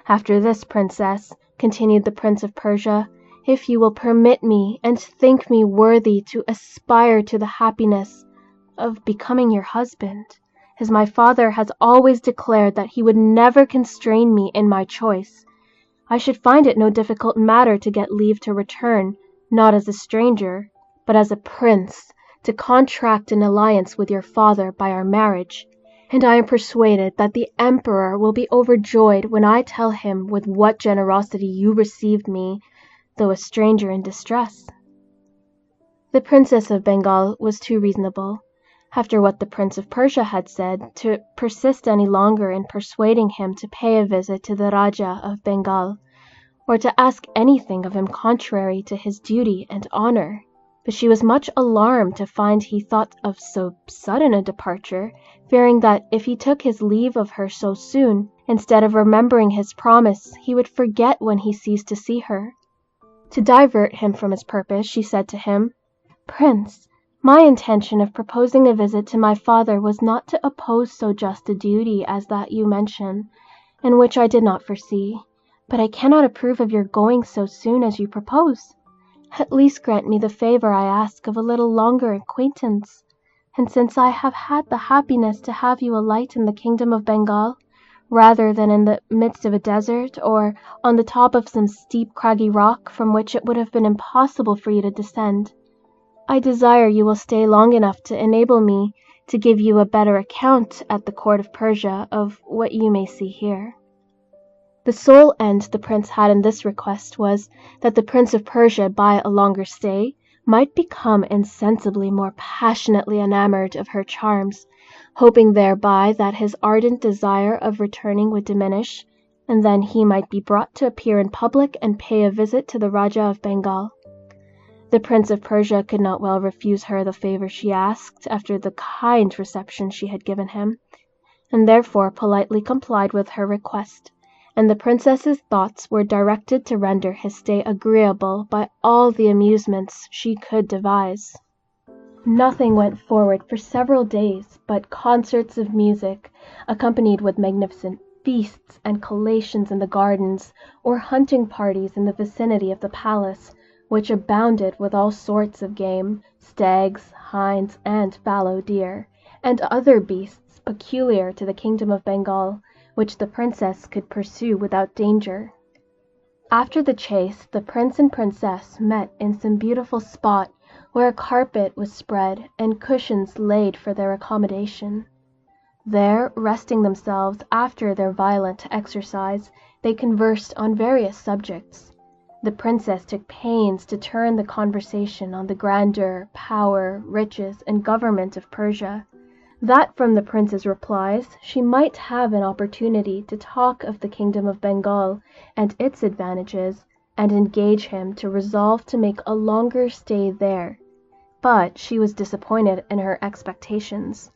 A: After this, Princess," continued the Prince of Persia, "if you will permit me and think me worthy to aspire to the happiness of becoming your husband, as my father has always declared that he would never constrain me in my choice, I should find it no difficult matter to get leave to return, not as a stranger, but as a prince, to contract an alliance with your father by our marriage. And I am persuaded that the Emperor will be overjoyed when I tell him with what generosity you received me, though a stranger in distress." The Princess of Bengal was too reasonable, after what the Prince of Persia had said, to persist any longer in persuading him to pay a visit to the Rajah of Bengal, or to ask anything of him contrary to his duty and honor. But she was much alarmed to find he thought of so sudden a departure, fearing that if he took his leave of her so soon, instead of remembering his promise, he would forget when he ceased to see her. To divert him from his purpose, she said to him, "Prince, my intention of proposing a visit to my father was not to oppose so just a duty as that you mention, and which I did not foresee, but I cannot approve of your going so soon as you propose. At least grant me the favor I ask of a little longer acquaintance, and since I have had the happiness to have you alight in the kingdom of Bengal, rather than in the midst of a desert, or on the top of some steep craggy rock from which it would have been impossible for you to descend, I desire you will stay long enough to enable me to give you a better account at the court of Persia of what you may see here." The sole end the prince had in this request was, that the Prince of Persia, by a longer stay, might become insensibly more passionately enamored of her charms, hoping thereby that his ardent desire of returning would diminish, and then he might be brought to appear in public and pay a visit to the Rajah of Bengal. The Prince of Persia could not well refuse her the favor she asked after the kind reception she had given him, and therefore politely complied with her request, and the princess's thoughts were directed to render his stay agreeable by all the amusements she could devise. Nothing went forward for several days but concerts of music, accompanied with magnificent feasts and collations in the gardens, or hunting parties in the vicinity of the palace, which abounded with all sorts of game, stags, hinds, and fallow deer, and other beasts peculiar to the kingdom of Bengal, which the princess could pursue without danger. After the chase, the prince and princess met in some beautiful spot where a carpet was spread and cushions laid for their accommodation. There, resting themselves after their violent exercise, they conversed on various subjects. The princess took pains to turn the conversation on the grandeur, power, riches, and government of Persia, that from the prince's replies she might have an opportunity to talk of the kingdom of Bengal and its advantages, and engage him to resolve to make a longer stay there. But she was disappointed in her expectations.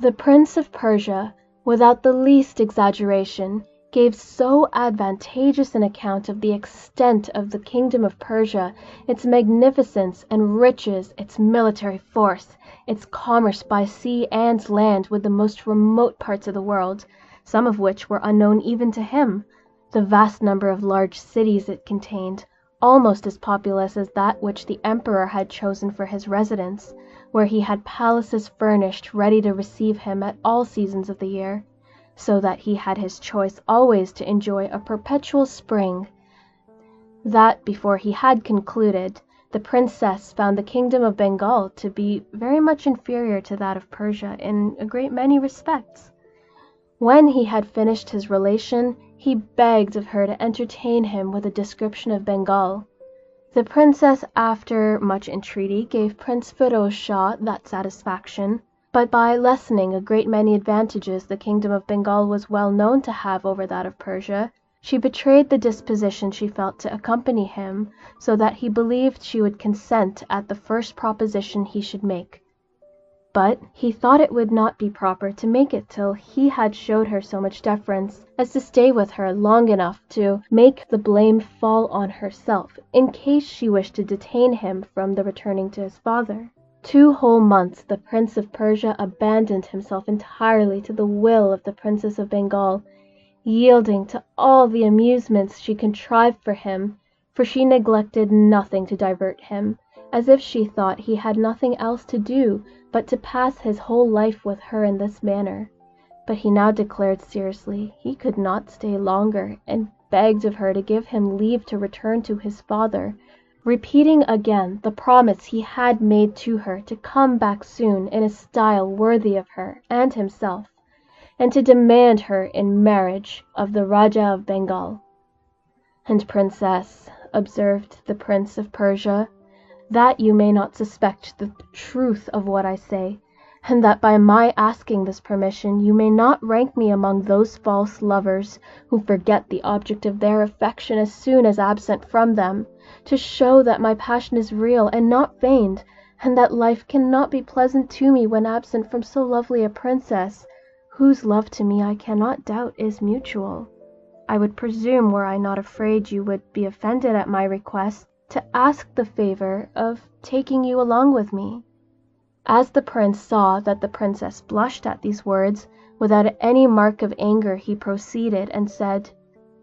A: The Prince of Persia, without the least exaggeration, gave so advantageous an account of the extent of the kingdom of Persia, its magnificence and riches, its military force, its commerce by sea and land with the most remote parts of the world, some of which were unknown even to him, the vast number of large cities it contained, almost as populous as that which the emperor had chosen for his residence, where he had palaces furnished ready to receive him at all seasons of the year, so that he had his choice always to enjoy a perpetual spring. That before he had concluded, the princess found the kingdom of Bengal to be very much inferior to that of Persia in a great many respects. When he had finished his relation, he begged of her to entertain him with a description of Bengal. The princess, after much entreaty, gave Prince Firoz Shah that satisfaction, but by lessening a great many advantages the kingdom of Bengal was well known to have over that of Persia, she betrayed the disposition she felt to accompany him, so that he believed she would consent at the first proposition he should make. But he thought it would not be proper to make it till he had showed her so much deference as to stay with her long enough to make the blame fall on herself, in case she wished to detain him from the returning to his father. 2 whole months the Prince of Persia abandoned himself entirely to the will of the Princess of Bengal, yielding to all the amusements she contrived for him, for she neglected nothing to divert him, as if she thought he had nothing else to do but to pass his whole life with her in this manner. But he now declared seriously he could not stay longer, and begged of her to give him leave to return to his father, repeating again the promise he had made to her to come back soon in a style worthy of her and himself, and to demand her in marriage of the Rajah of Bengal. "And, princess," observed the Prince of Persia, "that you may not suspect the truth of what I say, and that by my asking this permission you may not rank me among those false lovers who forget the object of their affection as soon as absent from them, to show that my passion is real and not feigned, and that life cannot be pleasant to me when absent from so lovely a princess, whose love to me I cannot doubt is mutual. I would presume, were I not afraid you would be offended at my request, to ask the favor of taking you along with me." As the prince saw that the princess blushed at these words, without any mark of anger he proceeded and said,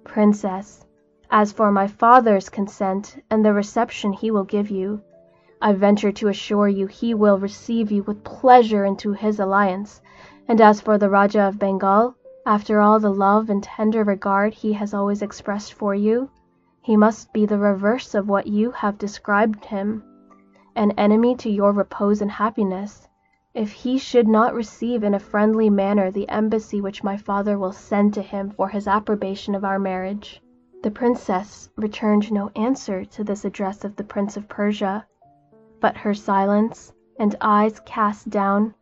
A: "Princess, as for my father's consent and the reception he will give you, I venture to assure you he will receive you with pleasure into his alliance, and as for the Rajah of Bengal, after all the love and tender regard he has always expressed for you, he must be the reverse of what you have described him, an enemy to your repose and happiness, if he should not receive in a friendly manner the embassy which my father will send to him for his approbation of our marriage." The princess returned no answer to this address of the Prince of Persia, but her silence and eyes cast down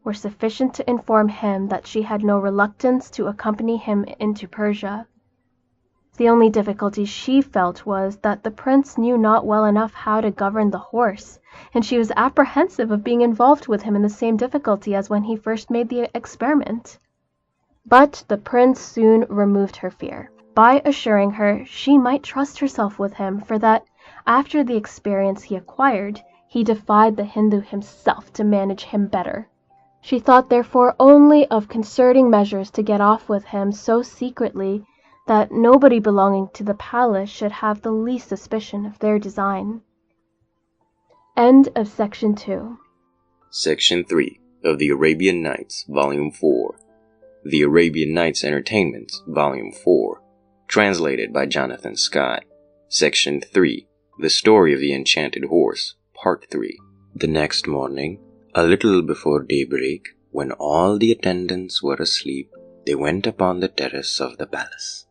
A: were sufficient to inform him that she had no reluctance to accompany him into Persia. The only difficulty she felt was that the prince knew not well enough how to govern the horse, and she was apprehensive of being involved with him in the same difficulty as when he first made the experiment. But the prince soon removed her fear. by assuring her she might trust herself with him, for that, after the experience he acquired, he defied the Hindu himself to manage him better. She thought therefore only of concerting measures to get off with him so secretly that nobody belonging to the palace should have the least suspicion of their design. End of Section 2.
B: Section 3 of The Arabian Nights, Volume 4. The Arabian Nights Entertainment, Volume 4. Translated by Jonathan Scott. Section 3. The Story of the Enchanted Horse, Part 3. The next morning, a little before daybreak, when all the attendants were asleep, they went upon the terrace of the palace.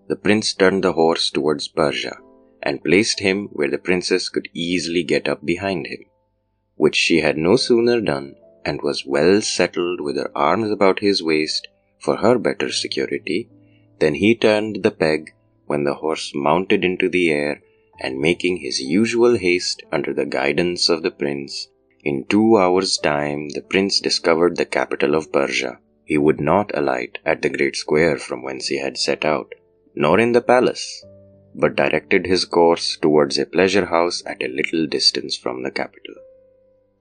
B: The prince turned the horse towards Persia, and placed him where the princess could easily get up behind him, which she had no sooner done, and was well settled with her arms about his waist for her better security, than he turned the peg, when the horse mounted into the air, and making his usual haste under the guidance of the prince, in 2 hours' time the prince discovered the capital of Persia. He would not alight at the great square from whence he had set out, nor in the palace, but directed his course towards a pleasure house at a little distance from the capital.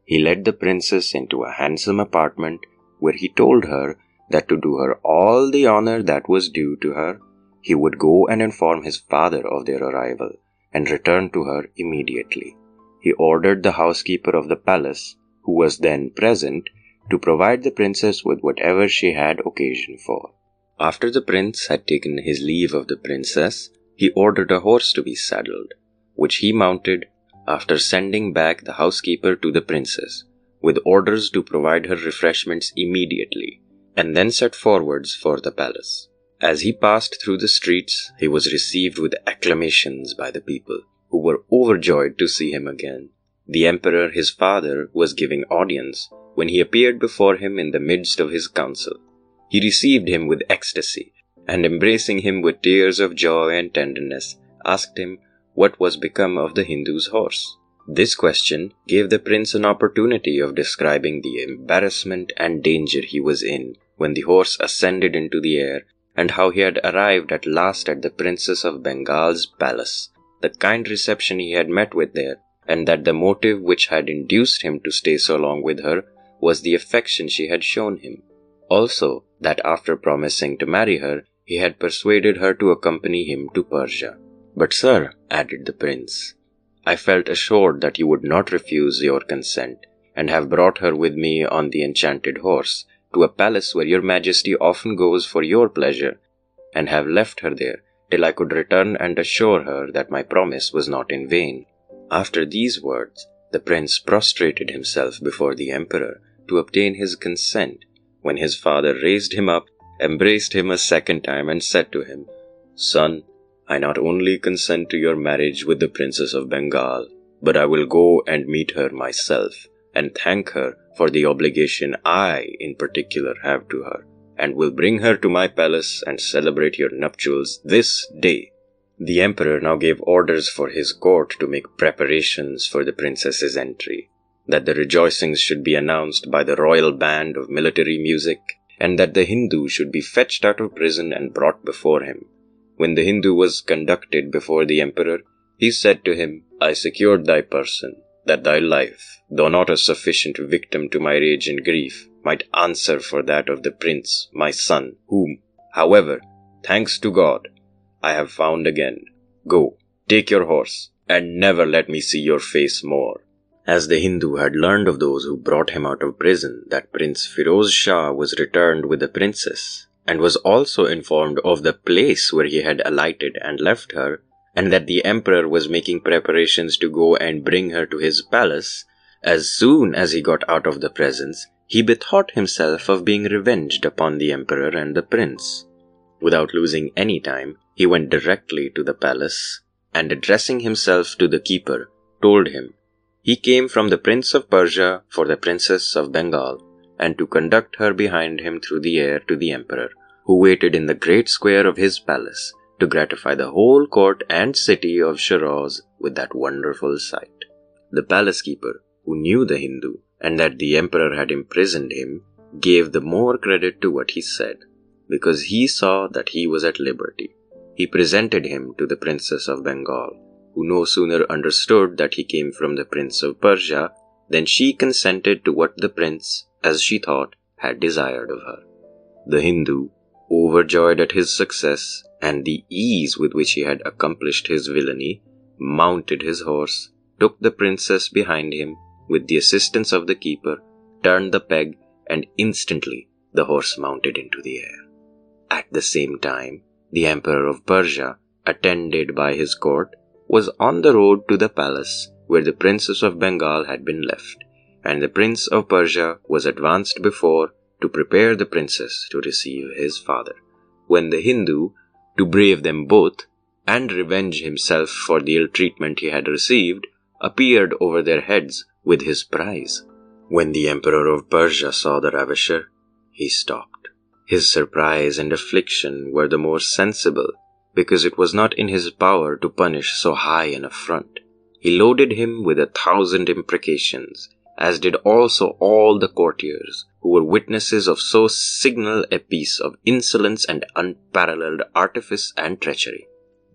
B: He led the princess into a handsome apartment, where he told her that to do her all the honor that was due to her, he would go and inform his father of their arrival, and return to her immediately. He ordered the housekeeper of the palace, who was then present, to provide the princess with whatever she had occasion for. After the prince had taken his leave of the princess, he ordered a horse to be saddled, which he mounted, after sending back the housekeeper to the princess, with orders to provide her refreshments immediately, and then set forwards for the palace. As he passed through the streets, he was received with acclamations by the people, who were overjoyed to see him again. The emperor, his father, was giving audience, when he appeared before him in the midst of his council. He received him with ecstasy, and embracing him with tears of joy and tenderness, asked him what was become of the Hindu's horse. This question gave the prince an opportunity of describing the embarrassment and danger he was in when the horse ascended into the air, and how he had arrived at last at the Princess of Bengal's palace, the kind reception he had met with there, and that the motive which had induced him to stay so long with her was the affection she had shown him. Also, that after promising to marry her, he had persuaded her to accompany him to Persia. "But sir," added the prince, "I felt assured that you would not refuse your consent, and have brought her with me on the enchanted horse, to a palace where your majesty often goes for your pleasure, and have left her there till I could return and assure her that my promise was not in vain." After these words, the prince prostrated himself before the emperor to obtain his consent, when his father raised him up, embraced him a second time, and said to him, "Son, I not only consent to your marriage with the Princess of Bengal, but I will go and meet her myself, and thank her for the obligation I, in particular, have to her, and will bring her to my palace and celebrate your nuptials this day." The emperor now gave orders for his court to make preparations for the princess's entry, that the rejoicings should be announced by the royal band of military music, and that the Hindu should be fetched out of prison and brought before him. When the Hindu was conducted before the emperor, he said to him, "I secured thy person, that thy life, though not a sufficient victim to my rage and grief, might answer for that of the prince, my son, whom, however, thanks to God, I have found again. Go, take your horse, and never let me see your face more." As the Hindu had learned of those who brought him out of prison that Prince Firoz Shah was returned with the princess, and was also informed of the place where he had alighted and left her, and that the emperor was making preparations to go and bring her to his palace, as soon as he got out of the presence, he bethought himself of being revenged upon the emperor and the prince. Without losing any time, he went directly to the palace, and addressing himself to the keeper, told him he came from the Prince of Persia for the Princess of Bengal, and to conduct her behind him through the air to the emperor, who waited in the great square of his palace, to gratify the whole court and city of Shiraz with that wonderful sight. The palace keeper, who knew the Hindu, and that the emperor had imprisoned him, gave the more credit to what he said, because he saw that he was at liberty. he presented him to the Princess of Bengal, who no sooner understood that he came from the Prince of Persia than she consented to what the prince, as she thought, had desired of her. The Hindu, overjoyed at his success and the ease with which he had accomplished his villainy, mounted his horse, took the princess behind him with the assistance of the keeper, turned the peg, and instantly the horse mounted into the air. At the same time, the Emperor of Persia, attended by his court, was on the road to the palace where the Princess of Bengal had been left, and the Prince of Persia was advanced before to prepare the princess to receive his father, when the Hindu, to brave them both and revenge himself for the ill treatment he had received, appeared over their heads with his prize. When the Emperor of Persia saw the ravisher, he stopped. His surprise and affliction were the more sensible because it was not in his power to punish so high an affront. He loaded him with 1,000 imprecations, as did also all the courtiers who were witnesses of so signal a piece of insolence and unparalleled artifice and treachery.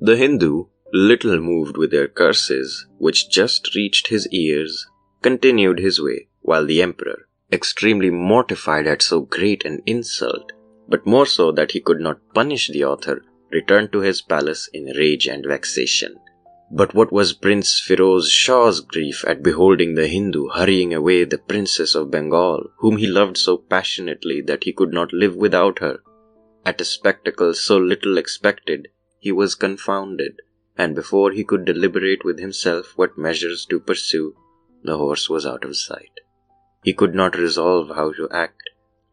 B: The Hindu, little moved with their curses, which just reached his ears, continued his way, while the emperor, extremely mortified at so great an insult, but more so that he could not punish the author, returned to his palace in rage and vexation. But what was Prince Firoz Shah's grief at beholding the Hindu hurrying away the Princess of Bengal, whom he loved so passionately that he could not live without her. At a spectacle so little expected, he was confounded, and before he could deliberate with himself what measures to pursue, the horse was out of sight. He could not resolve how to act,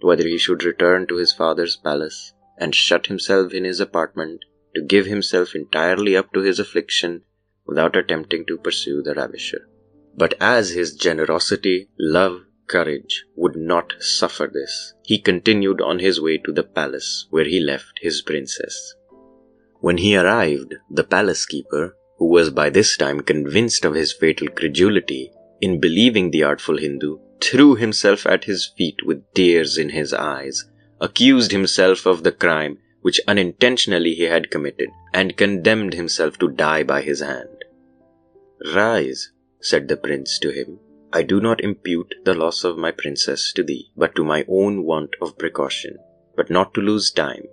B: whether he should return to his father's palace and shut himself in his apartment to give himself entirely up to his affliction without attempting to pursue the ravisher. But as his generosity, love, courage would not suffer this, he continued on his way to the palace where he left his princess. When he arrived, the palace keeper, who was by this time convinced of his fatal credulity in believing the artful Hindu, threw himself at his feet with tears in his eyes, accused himself of the crime which unintentionally he had committed, and condemned himself to die by his hand. "Rise," said the prince to him. "I do not impute the loss of my princess to thee, but to my own want of precaution. But not to lose time,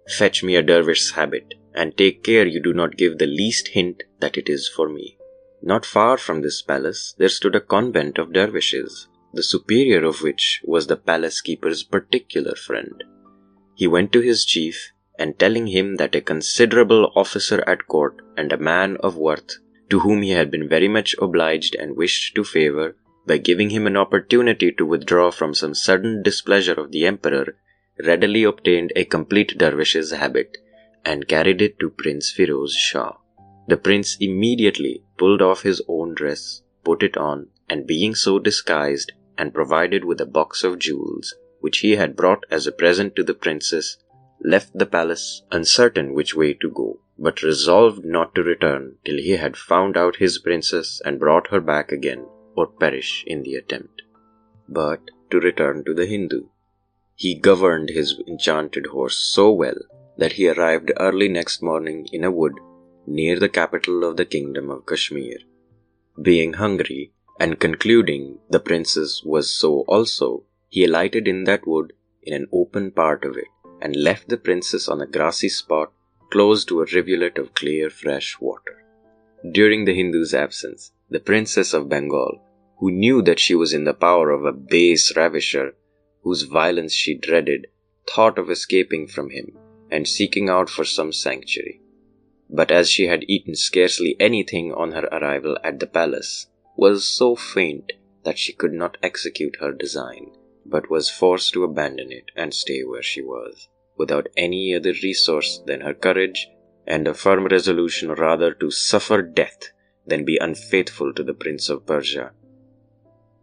B: fetch me a dervish's habit, and take care you do not give the least hint that it is for me." Not far from this palace there stood a convent of dervishes, the superior of which was the palace keeper's particular friend. He went to his chief, and telling him that a considerable officer at court and a man of worth, to whom he had been very much obliged and wished to favor by giving him an opportunity to withdraw from some sudden displeasure of the emperor, readily obtained a complete dervish's habit and carried it to Prince Firoz Shah. The prince immediately pulled off his own dress, put it on, and being so disguised and provided with a box of jewels, which he had brought as a present to the princess, left the palace, uncertain which way to go, but resolved not to return till he had found out his princess and brought her back again, or perish in the attempt. But to return to the Hindu. He governed his enchanted horse so well that he arrived early next morning in a wood near the capital of the kingdom of Kashmir. Being hungry, and concluding the princess was so also, he alighted in that wood in an open part of it, and left the princess on a grassy spot close to a rivulet of clear fresh water. During the Hindu's absence, the Princess of Bengal, who knew that she was in the power of a base ravisher, whose violence she dreaded, thought of escaping from him and seeking out for some sanctuary. But as she had eaten scarcely anything on her arrival at the palace, was so faint that she could not execute her design, but was forced to abandon it and stay where she was, without any other resource than her courage and a firm resolution rather to suffer death than be unfaithful to the Prince of Persia.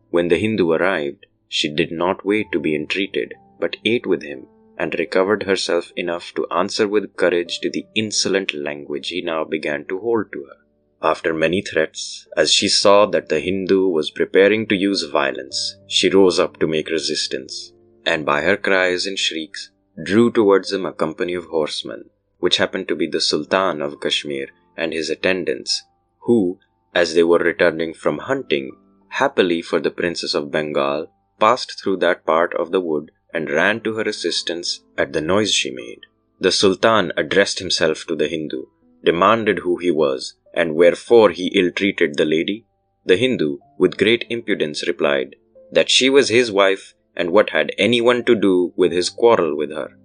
B: When the Hindu arrived, she did not wait to be entreated, but ate with him, and recovered herself enough to answer with courage to the insolent language he now began to hold to her. After many threats, as she saw that the Hindu was preparing to use violence, she rose up to make resistance, and by her cries and shrieks drew towards him a company of horsemen, which happened to be the Sultan of Kashmir and his attendants, who, as they were returning from hunting, happily for the Princess of Bengal, passed through that part of the wood and ran to her assistance at the noise she made. The Sultan addressed himself to the Hindu, demanded who he was, and wherefore he ill-treated the lady. The Hindu, with great impudence, replied that she was his wife, and what had anyone to do with his quarrel with her?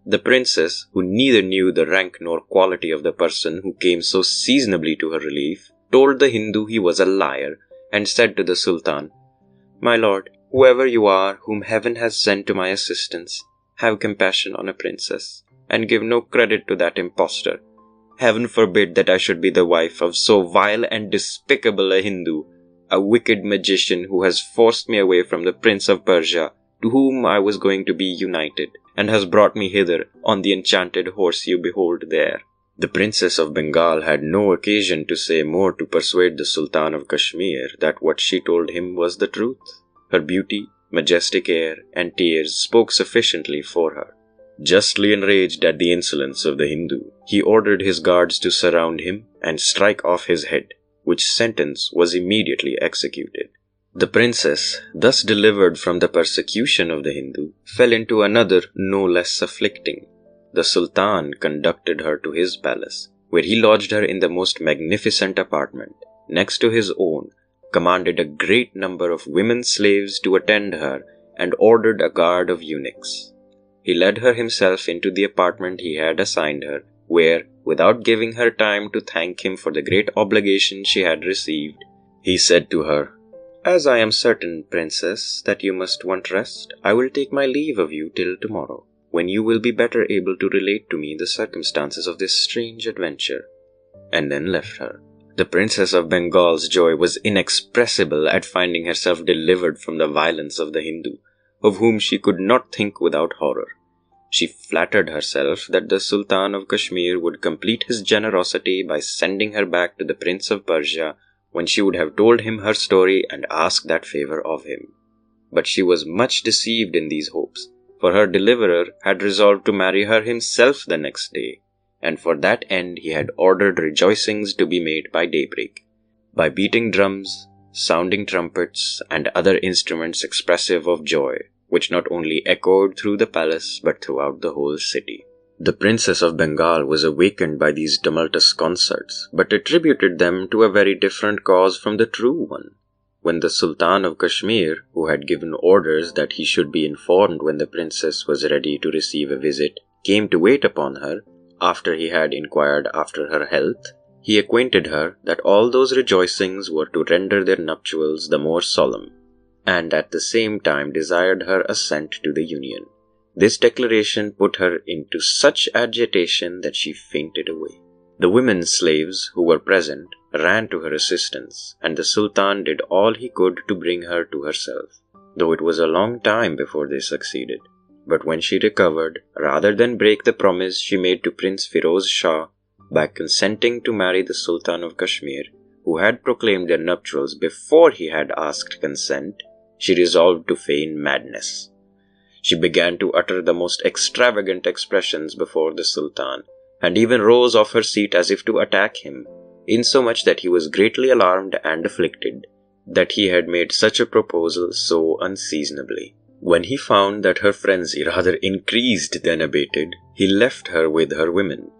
B: The princess, who neither knew the rank nor quality of the person who came so seasonably to her relief, told the Hindu he was a liar, and said to the Sultan, "My lord, whoever you are whom heaven has sent to my assistance, have compassion on a princess, and give no credit to that impostor. Heaven forbid that I should be the wife of so vile and despicable a Hindu, a wicked magician who has forced me away from the Prince of Persia, to whom I was going to be united, and has brought me hither on the enchanted horse you behold there." The Princess of Bengal had no occasion to say more to persuade the Sultan of Kashmir that what she told him was the truth. Her beauty, majestic air, and tears spoke sufficiently for her. Justly enraged at the insolence of the Hindu, he ordered his guards to surround him and strike off his head, which sentence was immediately executed. The princess, thus delivered from the persecution of the Hindu, fell into another no less afflicting. The Sultan conducted her to his palace, where he lodged her in the most magnificent apartment, next to his own, commanded a great number of women slaves to attend her, and ordered a guard of eunuchs. He led her himself into the apartment he had assigned her, where, without giving her time to thank him for the great obligation she had received, he said to her, "As I am certain, princess, that you must want rest, I will take my leave of you till tomorrow, when you will be better able to relate to me the circumstances of this strange adventure," and then left her. The Princess of Bengal's joy was inexpressible at finding herself delivered from the violence of the Hindu, of whom she could not think without horror. She flattered herself that the Sultan of Kashmir would complete his generosity by sending her back to the Prince of Persia, when she would have told him her story and asked that favor of him. But she was much deceived in these hopes, for her deliverer had resolved to marry her himself the next day, and for that end he had ordered rejoicings to be made by daybreak, by beating drums, sounding trumpets, and other instruments expressive of joy, which not only echoed through the palace but throughout the whole city. The Princess of Bengal was awakened by these tumultuous concerts, but attributed them to a very different cause from the true one. When the Sultan of Kashmir, who had given orders that he should be informed when the princess was ready to receive a visit, came to wait upon her, after he had inquired after her health, he acquainted her that all those rejoicings were to render their nuptials the more solemn, and at the same time desired her assent to the union. This declaration put her into such agitation that she fainted away. The women slaves who were present ran to her assistance, and the Sultan did all he could to bring her to herself, though it was a long time before they succeeded. But when she recovered, rather than break the promise she made to Prince Firoz Shah, by consenting to marry the Sultan of Kashmir, who had proclaimed their nuptials before he had asked consent, she resolved to feign madness. She began to utter the most extravagant expressions before the Sultan, and even rose off her seat as if to attack him, insomuch that he was greatly alarmed and afflicted that he had made such a proposal so unseasonably. When he found that her frenzy rather increased than abated, he left her with her women,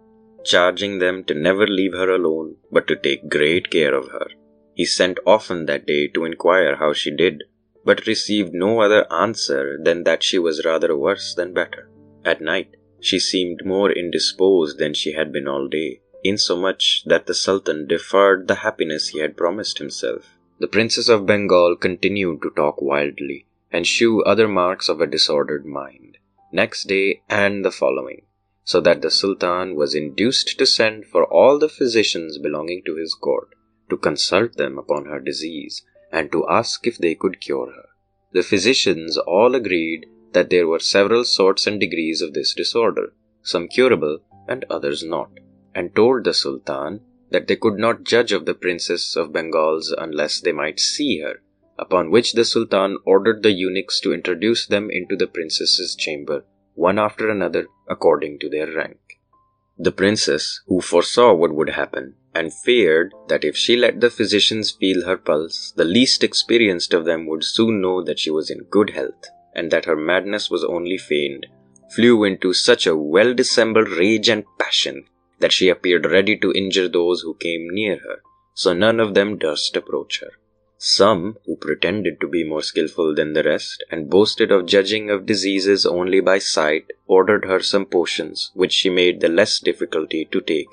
B: charging them to never leave her alone, but to take great care of her. He sent often that day to inquire how she did, but received no other answer than that she was rather worse than better. At night, she seemed more indisposed than she had been all day, insomuch that the Sultan deferred the happiness he had promised himself. The Princess of Bengal continued to talk wildly, and shew other marks of a disordered mind, next day and the following, so that the Sultan was induced to send for all the physicians belonging to his court, to consult them upon her disease, and to ask if they could cure her. The physicians all agreed that there were several sorts and degrees of this disorder, some curable and others not, and told the Sultan that they could not judge of the Princess of Bengal's unless they might see her, upon which the Sultan ordered the eunuchs to introduce them into the princess's chamber, one after another according to their rank. The princess, who foresaw what would happen, and feared that if she let the physicians feel her pulse, the least experienced of them would soon know that she was in good health, and that her madness was only feigned, flew into such a well-dissembled rage and passion that she appeared ready to injure those who came near her, so none of them durst approach her. Some, who pretended to be more skillful than the rest, and boasted of judging of diseases only by sight, ordered her some potions, which she made the less difficulty to take,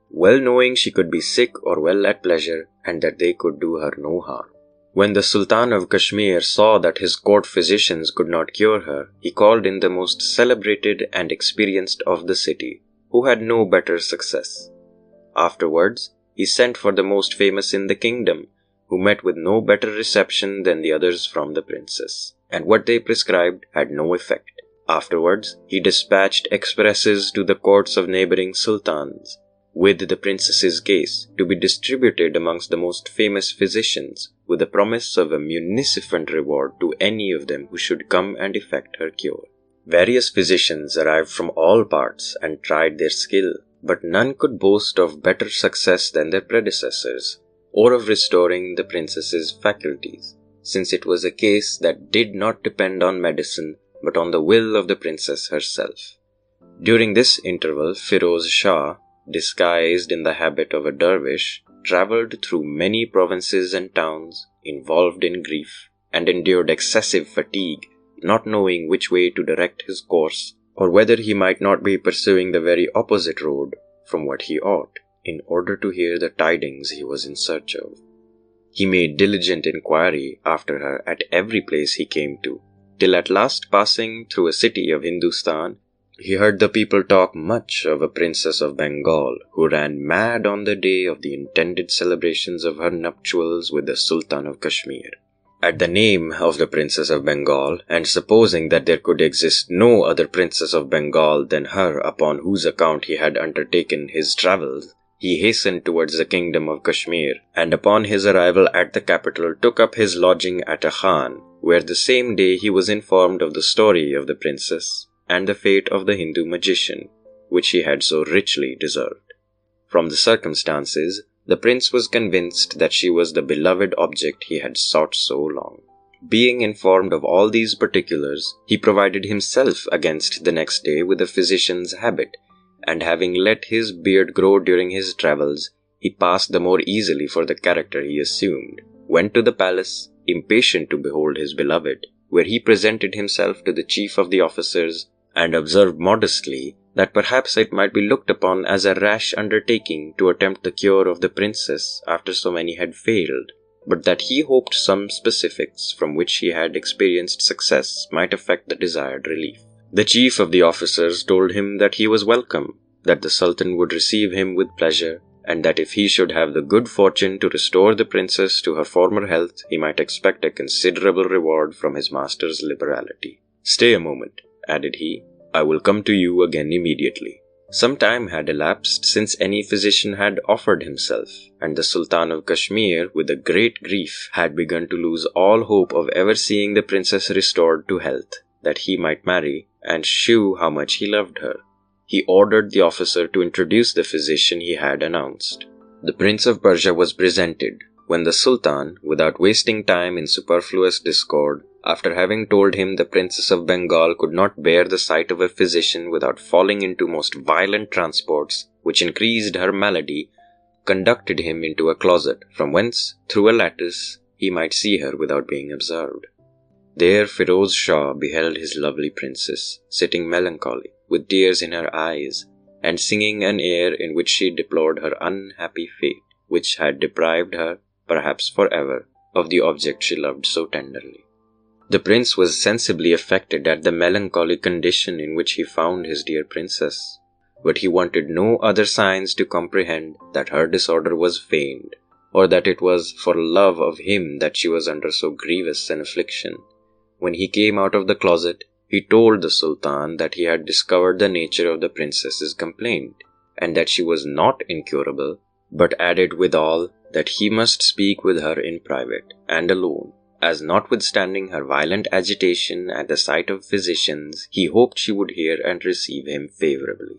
B: well knowing she could be sick or well at pleasure, and that they could do her no harm. When the Sultan of Kashmir saw that his court physicians could not cure her, he called in the most celebrated and experienced of the city, who had no better success. Afterwards, he sent for the most famous in the kingdom, who met with no better reception than the others from the princess, and what they prescribed had no effect. Afterwards, he dispatched expresses to the courts of neighboring sultans, with the princess's case to be distributed amongst the most famous physicians, with the promise of a munificent reward to any of them who should come and effect her cure. Various physicians arrived from all parts and tried their skill, but none could boast of better success than their predecessors, or of restoring the princess's faculties, since it was a case that did not depend on medicine, but on the will of the princess herself. During this interval, Firoz Shah, disguised in the habit of a dervish, travelled through many provinces and towns, involved in grief, and endured excessive fatigue, not knowing which way to direct his course, or whether he might not be pursuing the very opposite road from what he ought, in order to hear the tidings he was in search of. He made diligent inquiry after her at every place he came to, till at last, passing through a city of Hindustan, he heard the people talk much of a princess of Bengal who ran mad on the day of the intended celebrations of her nuptials with the Sultan of Kashmir. At the name of the Princess of Bengal, and supposing that there could exist no other Princess of Bengal than her upon whose account he had undertaken his travels, he hastened towards the kingdom of Kashmir, and upon his arrival at the capital took up his lodging at a khan, where the same day he was informed of the story of the princess, and the fate of the Hindu magician, which he had so richly deserved. From the circumstances, the prince was convinced that she was the beloved object he had sought so long. Being informed of all these particulars, he provided himself against the next day with a physician's habit, and having let his beard grow during his travels, he passed the more easily for the character he assumed, went to the palace, impatient to behold his beloved, where he presented himself to the chief of the officers, and observed modestly that perhaps it might be looked upon as a rash undertaking to attempt the cure of the princess after so many had failed, but that he hoped some specifics from which he had experienced success might effect the desired relief. The chief of the officers told him that he was welcome, that the Sultan would receive him with pleasure, and that if he should have the good fortune to restore the princess to her former health, he might expect a considerable reward from his master's liberality. "Stay a moment," added he, "I will come to you again immediately." Some time had elapsed since any physician had offered himself, and the Sultan of Kashmir, with a great grief, had begun to lose all hope of ever seeing the princess restored to health, that he might marry, and shew how much he loved her. He ordered the officer to introduce the physician he had announced. The Prince of Persia was presented, when the Sultan, without wasting time in superfluous discord, after having told him the Princess of Bengal could not bear the sight of a physician without falling into most violent transports, which increased her malady, conducted him into a closet, from whence, through a lattice, he might see her without being observed. There Firoz Shah beheld his lovely princess, sitting melancholy, with tears in her eyes, and singing an air in which she deplored her unhappy fate, which had deprived her, perhaps forever, of the object she loved so tenderly. The prince was sensibly affected at the melancholy condition in which he found his dear princess, but he wanted no other signs to comprehend that her disorder was feigned, or that it was for love of him that she was under so grievous an affliction. When he came out of the closet, he told the Sultan that he had discovered the nature of the princess's complaint, and that she was not incurable, but added withal that he must speak with her in private and alone, as notwithstanding her violent agitation at the sight of physicians, he hoped she would hear and receive him favourably.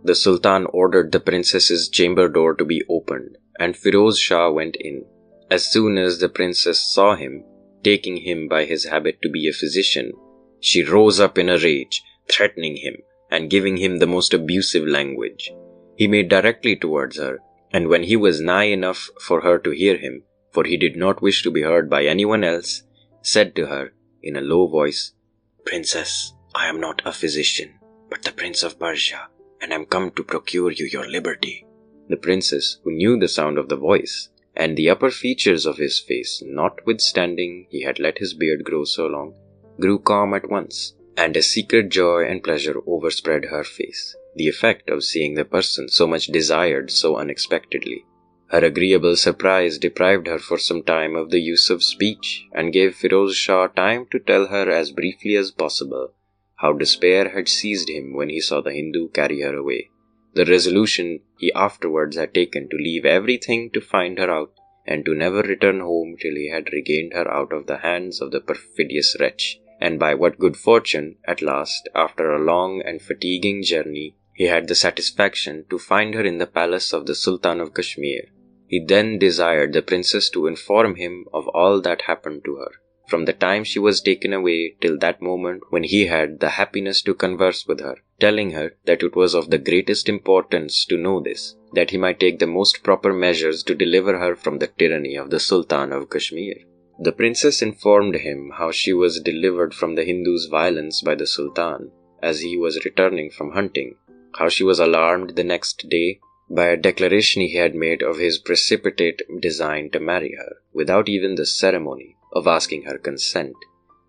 B: the Sultan ordered the princess's chamber door to be opened, and Firoz Shah went in. As soon as the princess saw him, taking him by his habit to be a physician, she rose up in a rage, threatening him and giving him the most abusive language. He made directly towards her, and when he was nigh enough for her to hear him, for he did not wish to be heard by anyone else, said to her in a low voice, "Princess, I am not a physician, but the Prince of Persia, and am come to procure you your liberty." The princess, who knew the sound of the voice, and the upper features of his face, notwithstanding he had let his beard grow so long, grew calm at once, and a secret joy and pleasure overspread her face, the effect of seeing the person so much desired so unexpectedly. Her agreeable surprise deprived her for some time of the use of speech, and gave Firoz Shah time to tell her as briefly as possible how despair had seized him when he saw the Hindu carry her away, the resolution he afterwards had taken to leave everything to find her out, and to never return home till he had regained her out of the hands of the perfidious wretch, and by what good fortune, at last, after a long and fatiguing journey, he had the satisfaction to find her in the palace of the Sultan of Kashmir. He then desired the princess to inform him of all that happened to her, from the time she was taken away till that moment when he had the happiness to converse with her, telling her that it was of the greatest importance to know this, that he might take the most proper measures to deliver her from the tyranny of the Sultan of Kashmir. The princess informed him how she was delivered from the Hindu's violence by the Sultan, as he was returning from hunting, how she was alarmed the next day by a declaration he had made of his precipitate design to marry her, without even the ceremony of asking her consent,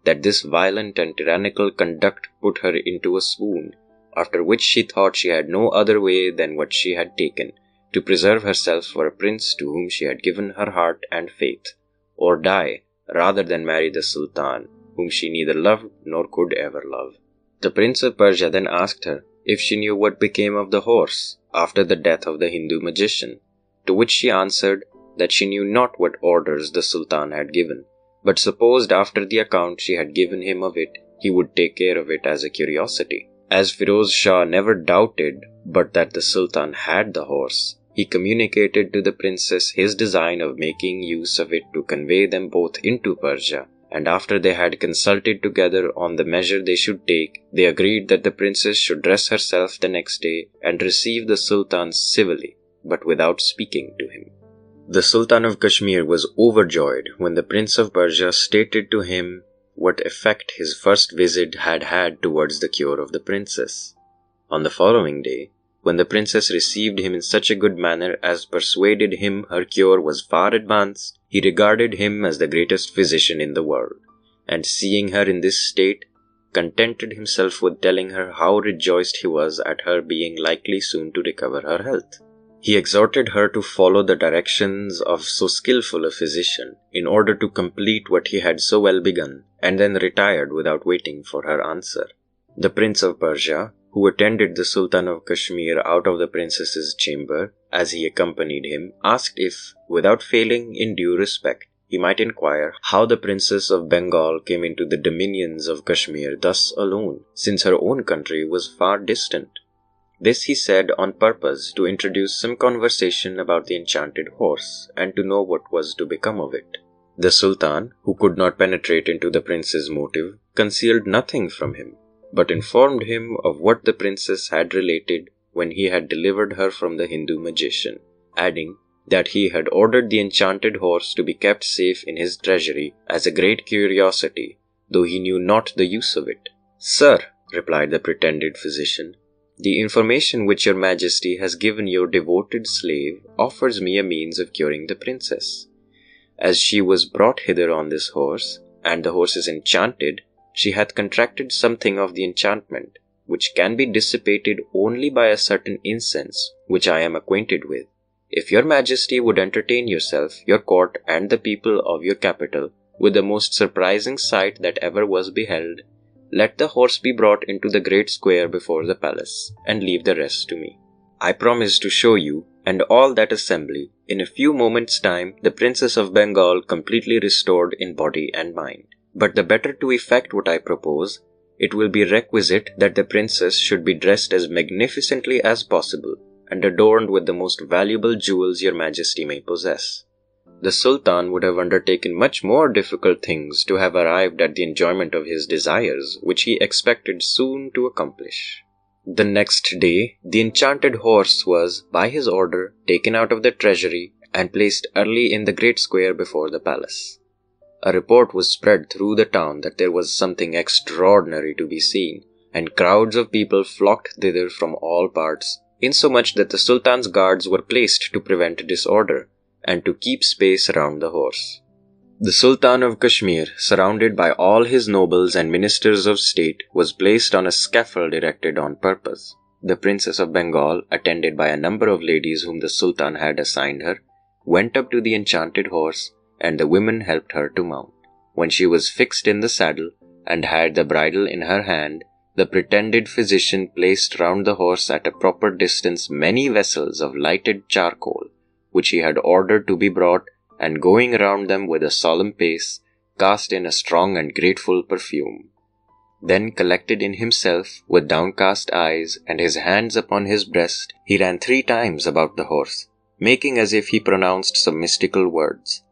B: that this violent and tyrannical conduct put her into a swoon, after which she thought she had no other way than what she had taken, to preserve herself for a prince to whom she had given her heart and faith, or die rather than marry the Sultan, whom she neither loved nor could ever love. The Prince of Persia then asked her if she knew what became of the horse after the death of the Hindu magician, to which she answered that she knew not what orders the Sultan had given, but supposed after the account she had given him of it, he would take care of it as a curiosity. As Firoz Shah never doubted but that the Sultan had the horse, he communicated to the princess his design of making use of it to convey them both into Persia, and after they had consulted together on the measure they should take, they agreed that the princess should dress herself the next day and receive the Sultan civilly, but without speaking to him. The Sultan of Kashmir was overjoyed when the Prince of Persia stated to him what effect his first visit had had towards the cure of the princess. On the following day, when the princess received him in such a good manner as persuaded him her cure was far advanced, he regarded him as the greatest physician in the world, and seeing her in this state, contented himself with telling her how rejoiced he was at her being likely soon to recover her health. He exhorted her to follow the directions of so skillful a physician in order to complete what he had so well begun, and then retired without waiting for her answer. The Prince of Persia, who attended the Sultan of Kashmir out of the princess's chamber, as he accompanied him, asked if, without failing in due respect, he might inquire how the Princess of Bengal came into the dominions of Kashmir thus alone, since her own country was far distant. This he said on purpose to introduce some conversation about the enchanted horse, and to know what was to become of it. The Sultan, who could not penetrate into the prince's motive, concealed nothing from him, but informed him of what the princess had related when he had delivered her from the Hindu magician, adding that he had ordered the enchanted horse to be kept safe in his treasury as a great curiosity, though he knew not the use of it. "Sir," replied the pretended physician, "the information which your majesty has given your devoted slave offers me a means of curing the princess. As she was brought hither on this horse, and the horse is enchanted, she hath contracted something of the enchantment, which can be dissipated only by a certain incense, which I am acquainted with. If your majesty would entertain yourself, your court, and the people of your capital with the most surprising sight that ever was beheld, let the horse be brought into the great square before the palace, and leave the rest to me. I promise to show you, and all that assembly, in a few moments' time, the Princess of Bengal completely restored in body and mind. But the better to effect what I propose, it will be requisite that the princess should be dressed as magnificently as possible and adorned with the most valuable jewels your majesty may possess. The Sultan would have undertaken much more difficult things to have arrived at the enjoyment of his desires, which he expected soon to accomplish. The next day, the enchanted horse was, by his order, taken out of the treasury and placed early in the great square before the palace. A report was spread through the town that there was something extraordinary to be seen, and crowds of people flocked thither from all parts, insomuch that the Sultan's guards were placed to prevent disorder, and to keep space around the horse. The Sultan of Kashmir, surrounded by all his nobles and ministers of state, was placed on a scaffold erected on purpose. The Princess of Bengal, attended by a number of ladies whom the Sultan had assigned her, went up to the enchanted horse, and the women helped her to mount. When she was fixed in the saddle, and had the bridle in her hand, the pretended physician placed round the horse at a proper distance many vessels of lighted charcoal, which he had ordered to be brought, and going round them with a solemn pace, cast in a strong and grateful perfume. Then collected in himself, with downcast eyes, and his hands upon his breast, he ran 3 times about the horse, making as if he pronounced some mystical words.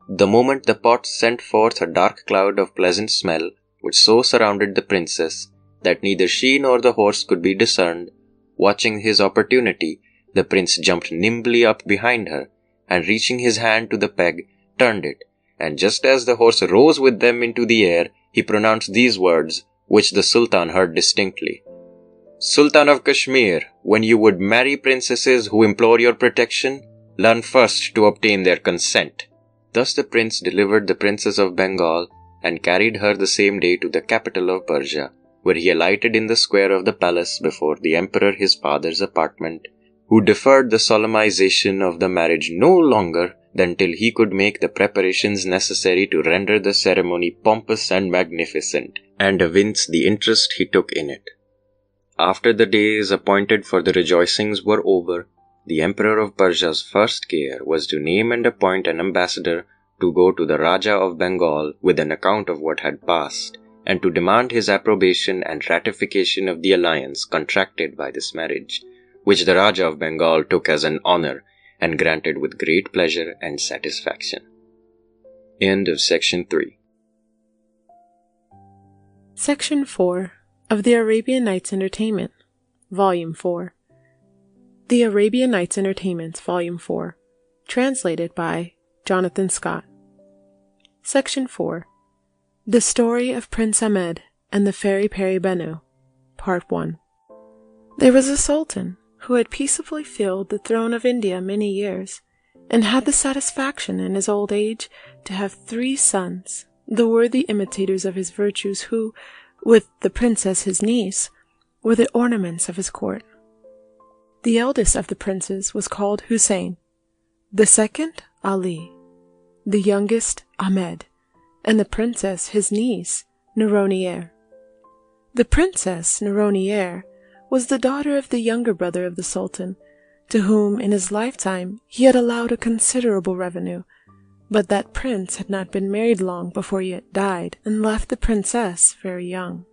B: The moment the pot sent forth a dark cloud of pleasant smell, which so surrounded the princess, that neither she nor the horse could be discerned. Watching his opportunity, the prince jumped nimbly up behind her, and reaching his hand to the peg, turned it, and just as the horse rose with them into the air, he pronounced these words, which the Sultan heard distinctly. "Sultan of Kashmir, when you would marry princesses who implore your protection, learn first to obtain their consent." Thus the prince delivered the Princess of Bengal, and carried her the same day to the capital of Persia, where he alighted in the square of the palace before the emperor his father's apartment, who deferred the solemnization of the marriage no longer than till he could make the preparations necessary to render the ceremony pompous and magnificent, and evince the interest he took in it. After the days appointed for the rejoicings were over, the emperor of Persia's first care was to name and appoint an ambassador to go to the Raja of Bengal with an account of what had passed, and to demand his approbation and ratification of the alliance contracted by this marriage, which the Raja of Bengal took as an honor and granted with great pleasure and satisfaction. End of Section 3.
C: Section 4 of the Arabian Nights Entertainment, Volume 4. The Arabian Nights Entertainments, Volume 4, translated by Jonathan Scott. Section 4. The Story of Prince Ahmed and the Fairy Peri Banu, Part 1. There was a sultan who had peaceably filled the throne of India many years, and had the satisfaction in his old age to have 3 sons, the worthy imitators of his virtues, who, with the princess his niece, were the ornaments of his court. The eldest of the princes was called Hussein, the second Ali, the youngest Ahmed, and the princess his niece Nouronnière. The princess Nouronnière was the daughter of the younger brother of the sultan, to whom in his lifetime he had allowed a considerable revenue, but that prince had not been married long before he had died, and left the princess very young.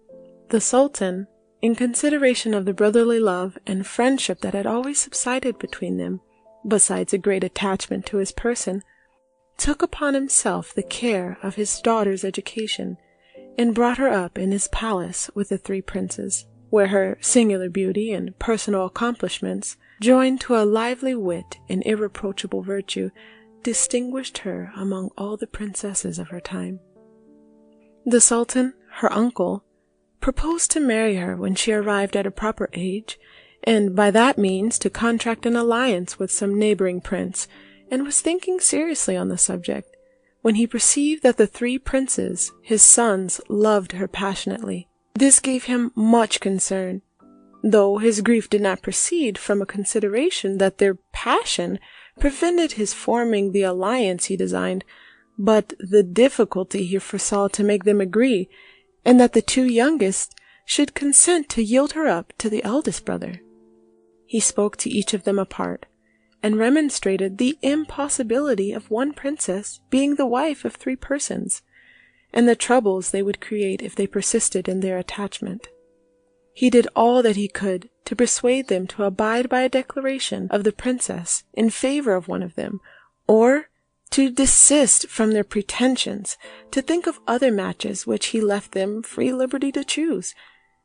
C: The sultan, in consideration of the brotherly love and friendship that had always subsisted between them, besides a great attachment to his person, took upon himself the care of his daughter's education, and brought her up in his palace with the 3 princes, where her singular beauty and personal accomplishments, joined to a lively wit and irreproachable virtue, distinguished her among all the princesses of her time. The sultan, her uncle, proposed to marry her when she arrived at a proper age, and by that means to contract an alliance with some neighboring prince, and was thinking seriously on the subject, when he perceived that the 3 princes, his sons, loved her passionately. This gave him much concern, though his grief did not proceed from a consideration that their passion prevented his forming the alliance he designed, but the difficulty he foresaw to make them agree, and that the 2 youngest should consent to yield her up to the eldest brother. He spoke to each of them apart, and remonstrated the impossibility of one princess being the wife of 3 persons, and the troubles they would create if they persisted in their attachment. He did all that he could to persuade them to abide by a declaration of the princess in favor of one of them, or to desist from their pretensions, to think of other matches which he left them free liberty to choose,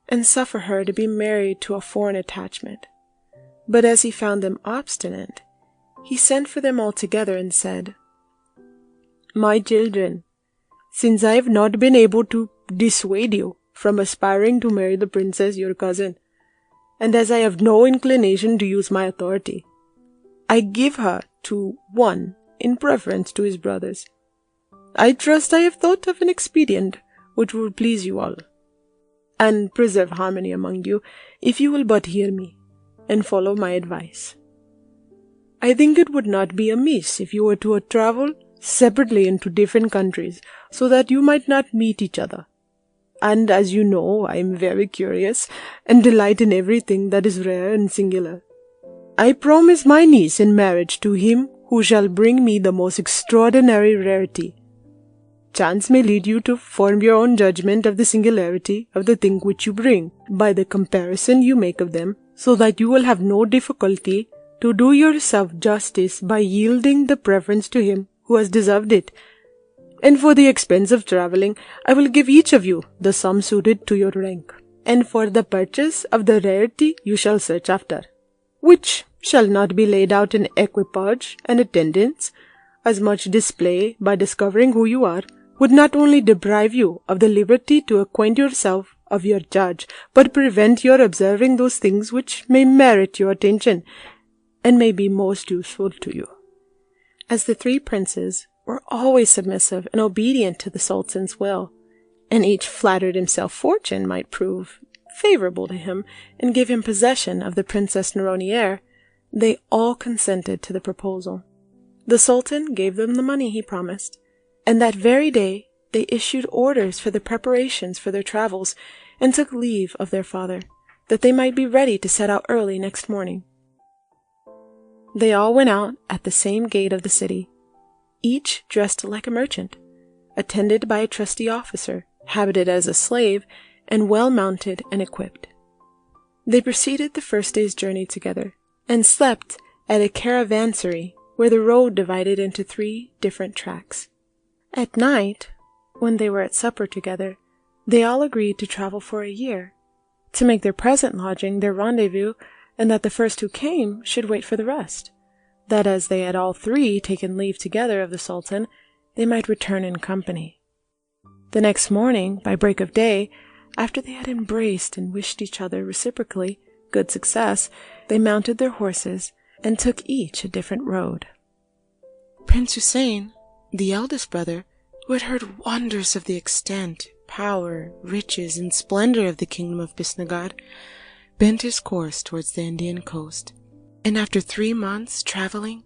C: and suffer her to be married to a foreign attachment. But as he found them obstinate, he sent for them all together and said, "My children, since I have not been able to dissuade you from aspiring to marry the princess your cousin, and as I have no inclination to use my authority, I give her to one in preference to his brothers. I trust I have thought of an expedient which will please you all, and preserve harmony among you, if you will but hear me, and follow my advice. I think it would not be amiss if you were to travel separately into different countries, so that you might not meet each other. And as you know, I am very curious, and delight in everything that is rare and singular. I promise my niece in marriage to him who shall bring me the most extraordinary rarity. Chance may lead you to form your own judgment of the singularity of the thing which you bring, by the comparison you make of them, so that you will have no difficulty to do yourself justice by yielding the preference to him who has deserved it. And for the expense of travelling, I will give each of you the sum suited to your rank. And for the purchase of the rarity you shall search after, which shall not be laid out in equipage and attendance, as much display by discovering who you are would not only deprive you of the liberty to acquaint yourself of your judge, but prevent your observing those things which may merit your attention, and may be most useful to you." As the three princes were always submissive and obedient to the Sultan's will, and each flattered himself fortune might prove favorable to him and give him possession of the Princess Nouronnihar, they all consented to the proposal. The Sultan gave them the money he promised, and that very day they issued orders for the preparations for their travels, and took leave of their father, that they might be ready to set out early next morning. They all went out at the same gate of the city, each dressed like a merchant, attended by a trusty officer, habited as a slave, and well mounted and equipped. They proceeded the first day's journey together, and slept at a caravansary where the road divided into 3 different tracks. At night, when they were at supper together, they all agreed to travel for a year, to make their present lodging their rendezvous, and that the first who came should wait for the rest, that as they had all 3 taken leave together of the Sultan, they might return in company. The next morning, by break of day, after they had embraced and wished each other reciprocally good success, they mounted their horses and took each a different road. Prince Hussein, the eldest brother, who had heard wonders of the extent, power, riches, and splendor of the kingdom of Bisnagar, bent his course towards the Indian coast, and after 3 months traveling,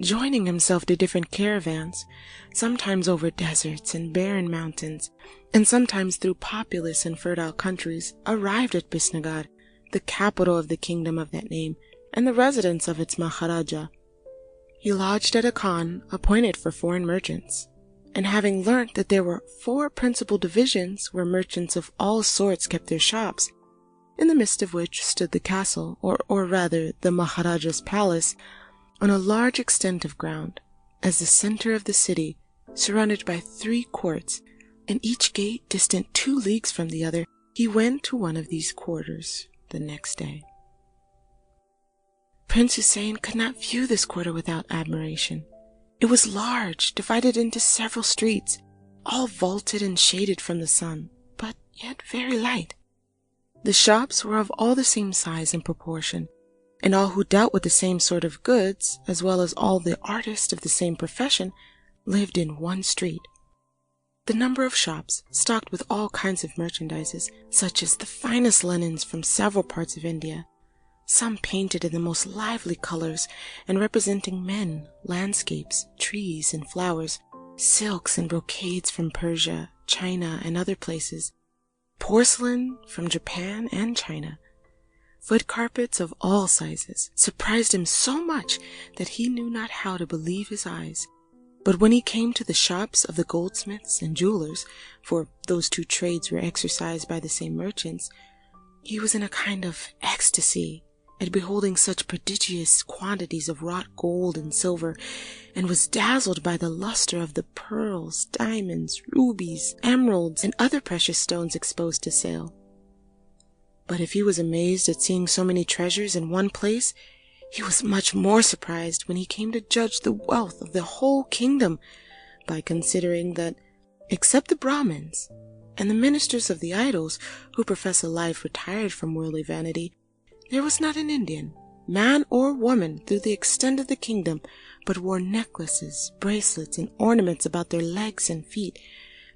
C: joining himself to different caravans, sometimes over deserts and barren mountains, and sometimes through populous and fertile countries, arrived at Bisnagar, the capital of the kingdom of that name, and the residence of its Maharaja. He lodged at a khan appointed for foreign merchants, and having learnt that there were 4 principal divisions where merchants of all sorts kept their shops, in the midst of which stood the castle, or rather the Maharaja's palace, on a large extent of ground, as the center of the city, surrounded by 3 courts, and each gate distant 2 leagues from the other, he went to one of these quarters the next day. Prince Hussein could not view this quarter without admiration. It was large, divided into several streets, all vaulted and shaded from the sun, but yet very light. The shops were of all the same size and proportion, and all who dealt with the same sort of goods, as well as all the artists of the same profession, lived in one street. The number of shops, stocked with all kinds of merchandises, such as the finest linens from several parts of India, some painted in the most lively colors and representing men, landscapes, trees, and flowers, silks and brocades from Persia, China, and other places, porcelain from Japan and China, foot carpets of all sizes, surprised him so much that he knew not how to believe his eyes. But when he came to the shops of the goldsmiths and jewelers, for those two trades were exercised by the same merchants, he was in a kind of ecstasy at beholding such prodigious quantities of wrought gold and silver, and was dazzled by the luster of the pearls, diamonds, rubies, emeralds, and other precious stones exposed to sale. But if he was amazed at seeing so many treasures in one place, he was much more surprised when he came to judge the wealth of the whole kingdom, by considering that, except the Brahmins and the ministers of the idols, who profess a life retired from worldly vanity, there was not an Indian, man or woman, through the extent of the kingdom, but wore necklaces, bracelets, and ornaments about their legs and feet,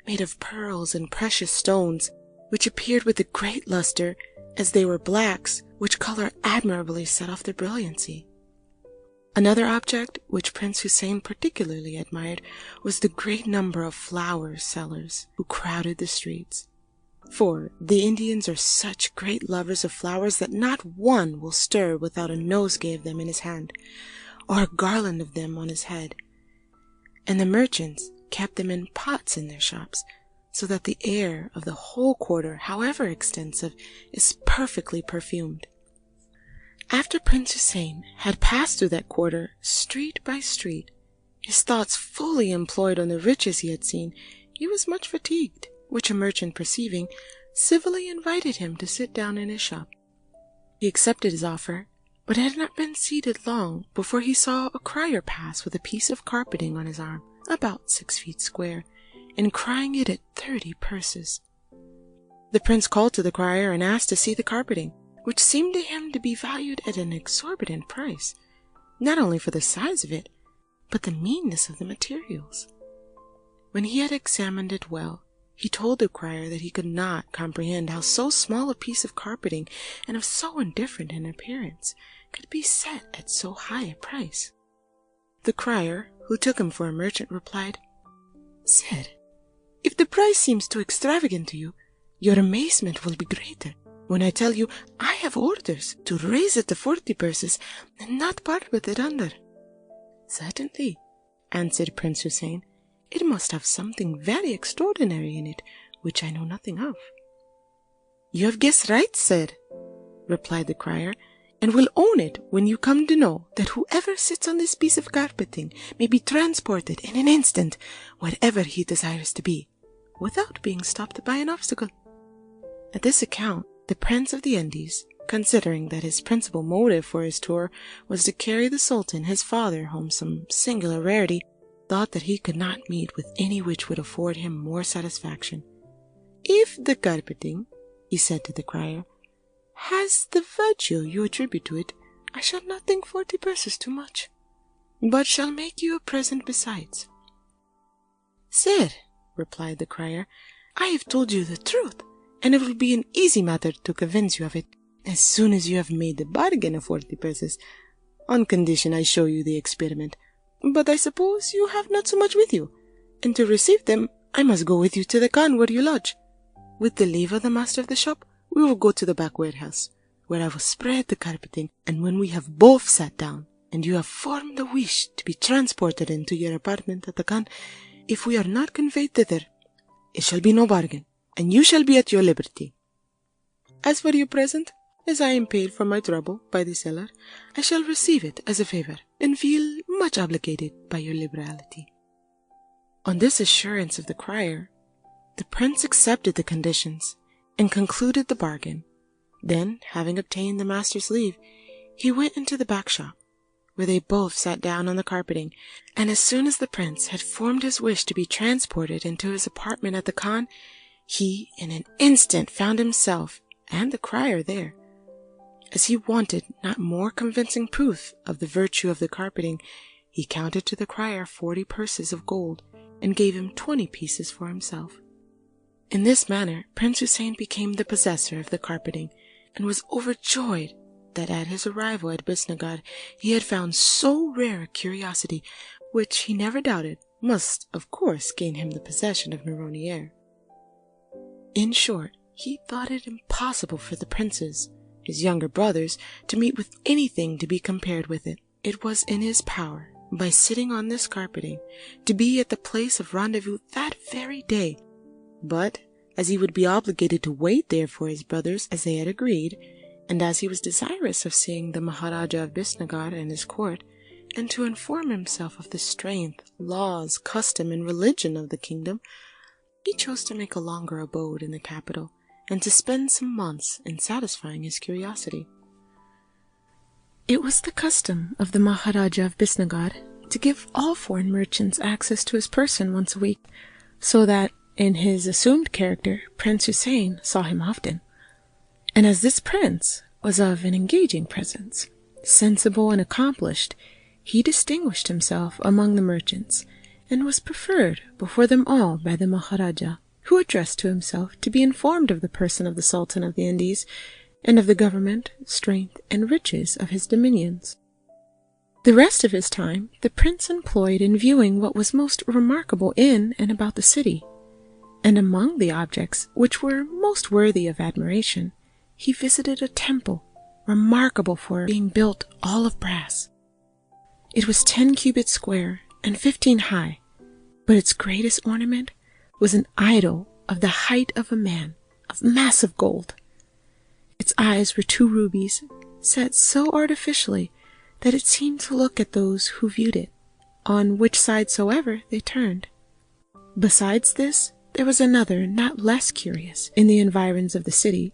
C: made of pearls and precious stones, which appeared with a great luster, as they were blacks, which color admirably set off their brilliancy. Another object which Prince Hussein particularly admired was the great number of flower sellers who crowded the streets. For the Indians are such great lovers of flowers that not one will stir without a nosegay of them in his hand, or a garland of them on his head. And the merchants kept them in pots in their shops, so that the air of the whole quarter, however extensive, is perfectly perfumed. After Prince Hussein had passed through that quarter, street by street, his thoughts fully employed on the riches he had seen, he was much fatigued, which a merchant perceiving, civilly invited him to sit down in his shop. He accepted his offer, but had not been seated long before he saw a crier pass with a piece of carpeting on his arm, about 6 feet square, and crying it at 30 purses. The prince called to the crier and asked to see the carpeting, which seemed to him to be valued at an exorbitant price, not only for the size of it, but the meanness of the materials. When he had examined it well, he told the crier that he could not comprehend how so small a piece of carpeting, and of so indifferent an appearance, could be set at so high a price. The crier, who took him for a merchant, replied, "Sir, if the price seems too extravagant to you, your amazement will be greater when I tell you I have orders to raise it to 40 purses and not part with it under." "Certainly," answered Prince Hussein, "it must have something very extraordinary in it, which I know nothing of." "You have guessed right, sir," replied the crier, "and will own it when you come to know that whoever sits on this piece of carpeting may be transported in an instant wherever he desires to be, without being stopped by an obstacle." At this account, the Prince of the Indies, considering that his principal motive for his tour was to carry the Sultan, his father, home some singular rarity, thought that he could not meet with any which would afford him more satisfaction. "If the carpeting," he said to the crier, "has the virtue you attribute to it, I shall not think 40 purses too much, but shall make you a present besides." "Sir," replied the crier, "I have told you the truth, and it will be an easy matter to convince you of it as soon as you have made the bargain of 40 purses, on condition I show you the experiment. But I suppose you have not so much with you, and to receive them I must go with you to the khan where you lodge. With the leave of the master of the shop, we will go to the back warehouse, where I will spread the carpeting, and when we have both sat down, and you have formed the wish to be transported into your apartment at the khan, if we are not conveyed thither, it shall be no bargain, and you shall be at your liberty. As for your present, as I am paid for my trouble by the seller, I shall receive it as a favor, and feel much obligated by your liberality." On this assurance of the crier, the prince accepted the conditions, and concluded the bargain. Then, having obtained the master's leave, he went into the back shop, where they both sat down on the carpeting, and as soon as the prince had formed his wish to be transported into his apartment at the khan, he in an instant found himself and the crier there. As he wanted not more convincing proof of the virtue of the carpeting, he counted to the crier 40 purses of gold, and gave him 20 pieces for himself. In this manner Prince Hussein became the possessor of the carpeting, and was overjoyed that at his arrival at Bisnagar he had found so rare a curiosity, which he never doubted must of course gain him the possession of Nouronihar. In short, he thought it impossible for the princes, his younger brothers, to meet with anything to be compared with it. It was in his power by sitting on this carpeting, to be at the place of rendezvous that very day. But, as he would be obligated to wait there for his brothers as they had agreed, and as he was desirous of seeing the Maharaja of Bisnagar and his court, and to inform himself of the strength, laws, custom, and religion of the kingdom, he chose to make a longer abode in the capital, and to spend some months in satisfying his curiosity. It was the custom of the Maharaja of Bisnagar to give all foreign merchants access to his person once a week, so that, in his assumed character, Prince Hussein saw him often. And as this prince was of an engaging presence, sensible and accomplished, he distinguished himself among the merchants, and was preferred before them all by the Maharaja, who addressed to himself to be informed of the person of the Sultan of the Indies, and of the government, strength, and riches of his dominions. The rest of his time the prince employed in viewing what was most remarkable in and about the city, and among the objects which were most worthy of admiration, he visited a temple remarkable for being built all of brass. It was 10 cubits square and 15 high, but its greatest ornament was an idol of the height of a man, of massive gold. Its eyes were 2 rubies, set so artificially that it seemed to look at those who viewed it, on which side soever they turned. Besides this, there was another not less curious in the environs of the city,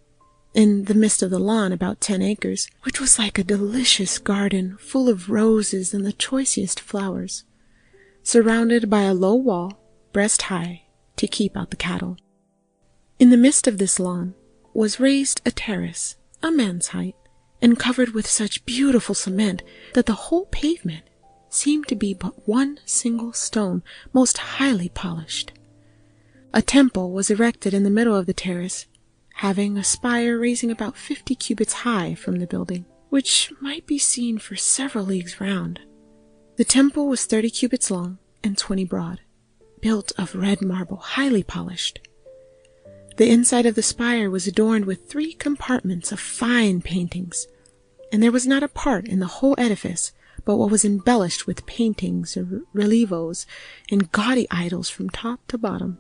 C: in the midst of the lawn about 10 acres, which was like a delicious garden full of roses and the choicest flowers, surrounded by a low wall, breast high, to keep out the cattle. In the midst of this lawn was raised a terrace, a man's height, and covered with such beautiful cement that the whole pavement seemed to be but one single stone, most highly polished. A temple was erected in the middle of the terrace, having a spire raising about 50 cubits high from the building, which might be seen for several leagues round. The temple was 30 cubits long and 20 broad, built of red marble, highly polished. The inside of the spire was adorned with 3 compartments of fine paintings, and there was not a part in the whole edifice but what was embellished with paintings, relievos, and gaudy idols from top to bottom.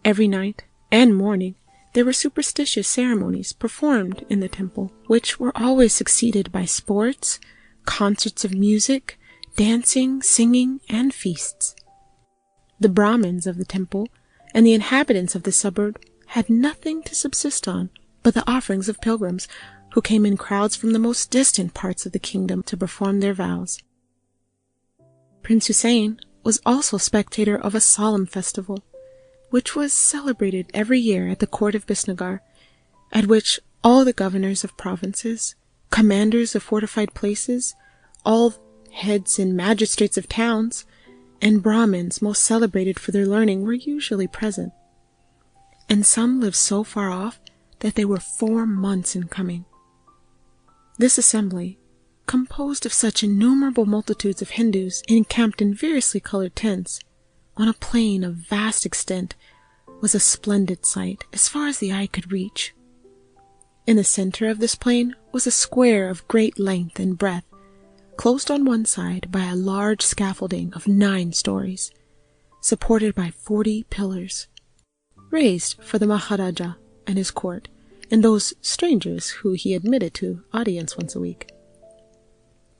C: Every night and morning there were superstitious ceremonies performed in the temple, which were always succeeded by sports, concerts of music, dancing, singing, and feasts. The Brahmins of the temple and the inhabitants of the suburb had nothing to subsist on but the offerings of pilgrims, who came in crowds from the most distant parts of the kingdom to perform their vows. Prince Hussein was also spectator of a solemn festival, which was celebrated every year at the court of Bisnagar, at which all the governors of provinces, commanders of fortified places, all heads and magistrates of towns, and Brahmins most celebrated for their learning were usually present, and some lived so far off that they were 4 months in coming. This assembly, composed of such innumerable multitudes of Hindus encamped in variously colored tents, on a plain of vast extent, was a splendid sight as far as the eye could reach. In the center of this plain was a square of great length and breadth, closed on one side by a large scaffolding of 9 stories, supported by 40 pillars, raised for the Maharaja and his court, and those strangers who he admitted to audience once a week.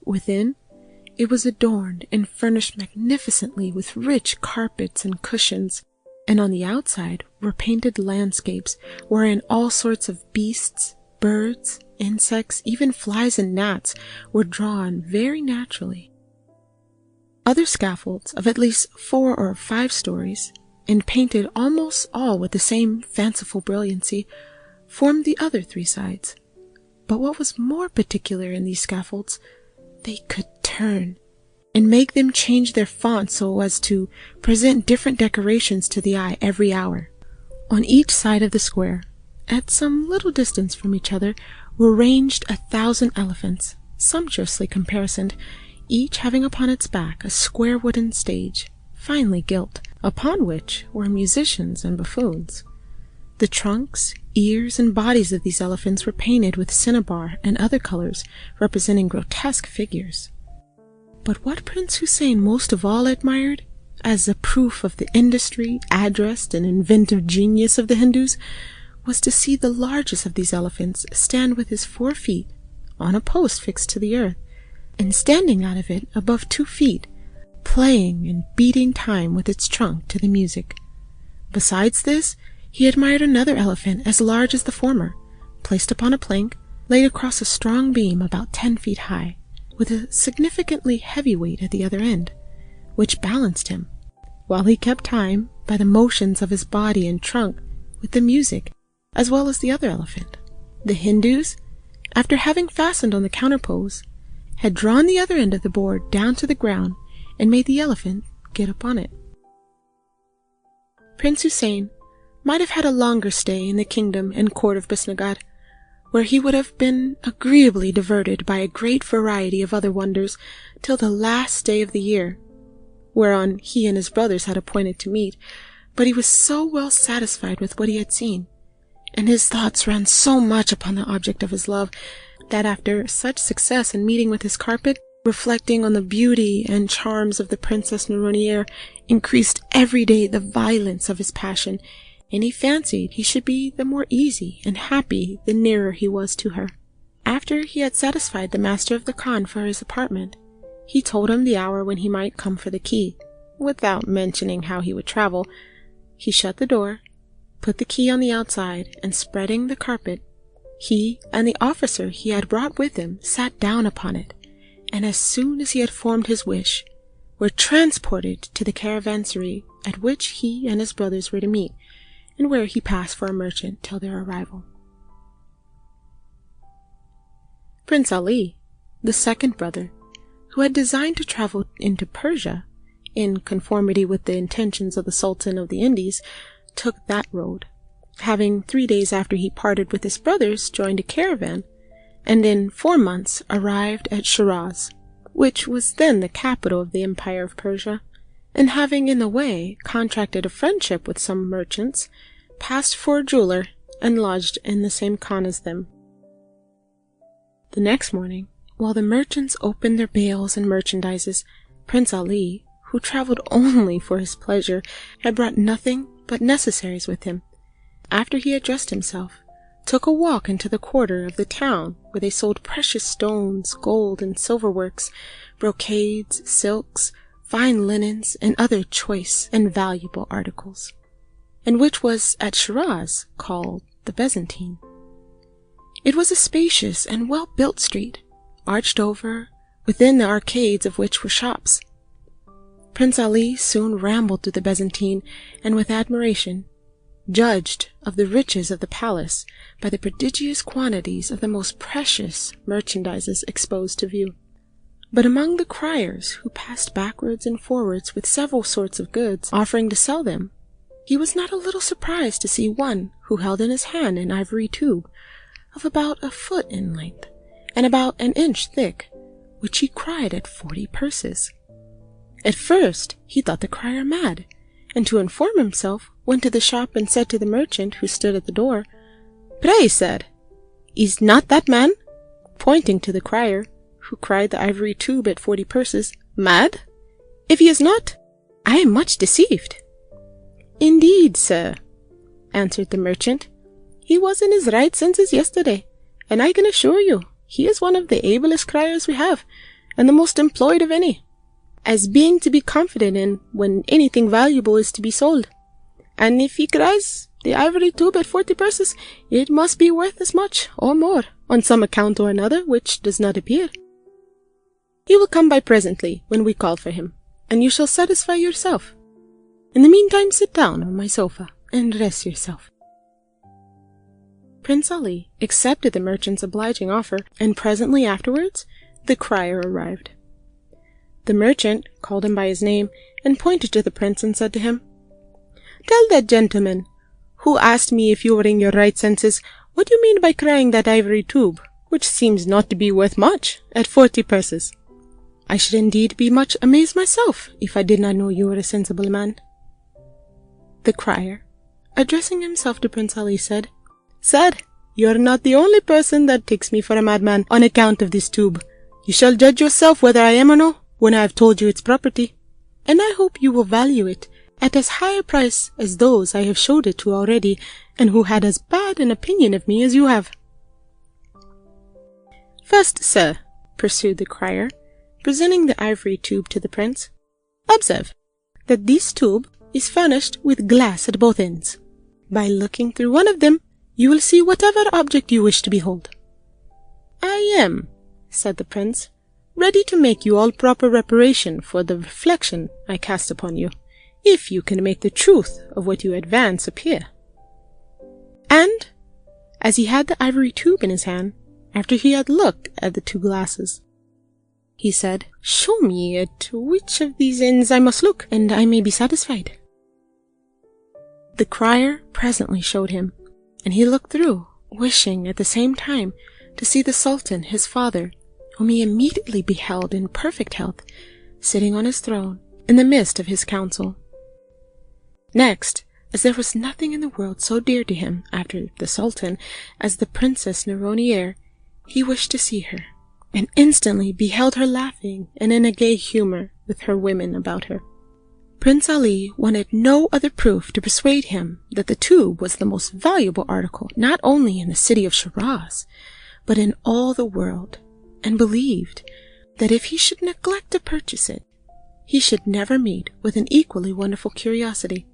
C: Within, it was adorned and furnished magnificently with rich carpets and cushions, and on the outside were painted landscapes wherein all sorts of beasts, birds, insects, even flies and gnats were drawn very naturally. Other scaffolds of at least 4 or 5 stories, and painted almost all with the same fanciful brilliancy, formed the other 3 sides. But what was more particular in these scaffolds, they could turn and make them change their font so as to present different decorations to the eye every hour. On each side of the square, at some little distance from each other, were ranged 1,000 elephants, sumptuously caparisoned, each having upon its back a square wooden stage, finely gilt, upon which were musicians and buffoons. The trunks, ears, and bodies of these elephants were painted with cinnabar and other colors representing grotesque figures. But what Prince Hussein most of all admired, as a proof of the industry, address, and inventive genius of the Hindus, was to see the largest of these elephants stand with his 4 feet on a post fixed to the earth, and standing out of it above 2 feet, playing and beating time with its trunk to the music. Besides this, he admired another elephant as large as the former, placed upon a plank, laid across a strong beam about 10 feet high, with a significantly heavy weight at the other end, which balanced him, while he kept time by the motions of his body and trunk with the music, as well as the other elephant. The Hindus, after having fastened on the counterpose, had drawn the other end of the board down to the ground and made the elephant get upon it. Prince Hussein might have had a longer stay in the kingdom and court of Bisnagar, where he would have been agreeably diverted by a great variety of other wonders till the last day of the year, whereon he and his brothers had appointed to meet, but he was so well satisfied with what he had seen, and his thoughts ran so much upon the object of his love, that after such success in meeting with his carpet, reflecting on the beauty and charms of the Princess Nouronnier, increased every day the violence of his passion, and he fancied he should be the more easy and happy the nearer he was to her. After he had satisfied the master of the Khan for his apartment, he told him the hour when he might come for the key. Without mentioning how he would travel, he shut the door, put the key on the outside, and spreading the carpet, he and the officer he had brought with him sat down upon it, and as soon as he had formed his wish, were transported to the caravanserai at which he and his brothers were to meet, and where he passed for a merchant till their arrival. Prince Ali, the second brother, who had designed to travel into Persia, in conformity with the intentions of the Sultan of the Indies, took that road, having 3 days after he parted with his brothers joined a caravan, and in 4 months arrived at Shiraz, which was then the capital of the Empire of Persia, and having in the way contracted a friendship with some merchants, passed for a jeweler and lodged in the same khan as them. The next morning, while the merchants opened their bales and merchandises, Prince Ali, who traveled only for his pleasure, had brought nothing but necessaries with him. After he had dressed himself, took a walk into the quarter of the town where they sold precious stones, gold and silver works, brocades, silks, fine linens, and other choice and valuable articles, and which was at Shiraz called the Byzantine. It was a spacious and well-built street, arched over, within the arcades of which were shops. Prince Ali soon rambled through the Byzantine, and with admiration judged of the riches of the palace by the prodigious quantities of the most precious merchandises exposed to view. But among the criers who passed backwards and forwards with several sorts of goods, offering to sell them, he was not a little surprised to see one who held in his hand an ivory tube of about 1 foot in length and about 1 inch thick, which he cried at 40 purses. At first he thought the crier mad, and to inform himself went to the shop and said to the merchant who stood at the door, "Pray, sir, is not that man," pointing to the crier, who cried the ivory tube at 40 purses, "mad? If he is not, I am much deceived." "Indeed, sir," answered the merchant, "he was in his right senses yesterday, and I can assure you he is one of the ablest criers we have, and the most employed of any, as being to be confided in when anything valuable is to be sold. And if he cries the ivory tube at 40 purses, it must be worth as much, or more, on some account or another, which does not appear. He will come by presently, when we call for him, and you shall satisfy yourself. In the meantime, sit down on my sofa, and rest yourself." Prince Ali accepted the merchant's obliging offer, and presently afterwards the crier arrived. The merchant called him by his name, and pointed to the prince and said to him, "Tell that gentleman, who asked me if you were in your right senses, what you mean by crying that ivory tube, which seems not to be worth much, at 40 purses. I should indeed be much amazed myself, if I did not know you were a sensible man." The crier, addressing himself to Prince Ali, said, "Sir, you are not the only person that takes me for a madman on account of this tube. You shall judge yourself whether I am or no, when I have told you its property, and I hope you will value it at as high a price as those I have showed it to already, and who had as bad an opinion of me as you have. First, sir, pursued the crier, presenting the ivory tube to the prince, observe that this tube is furnished with glass at both ends. By looking through one of them, you will see whatever object you wish to behold. I am, said the prince, ready to make you all proper reparation for the reflection I cast upon you, if you can make the truth of what you advance appear. And, as he had the ivory tube in his hand, after he had looked at the two glasses, he said, Show me at which of these ends I must look, and I may be satisfied. The crier presently showed him, and he looked through, wishing at the same time to see the Sultan, his father, whom he immediately beheld in perfect health, sitting on his throne in the midst of his council. Next, as there was nothing in the world so dear to him after the Sultan as the Princess Neronier, he wished to see her, and instantly beheld her laughing and in a gay humor with her women about her. Prince Ali wanted no other proof to persuade him that the tube was the most valuable article not only in the city of Shiraz, but in all the world, and believed that if he should neglect to purchase it, he should never meet with an equally wonderful curiosity.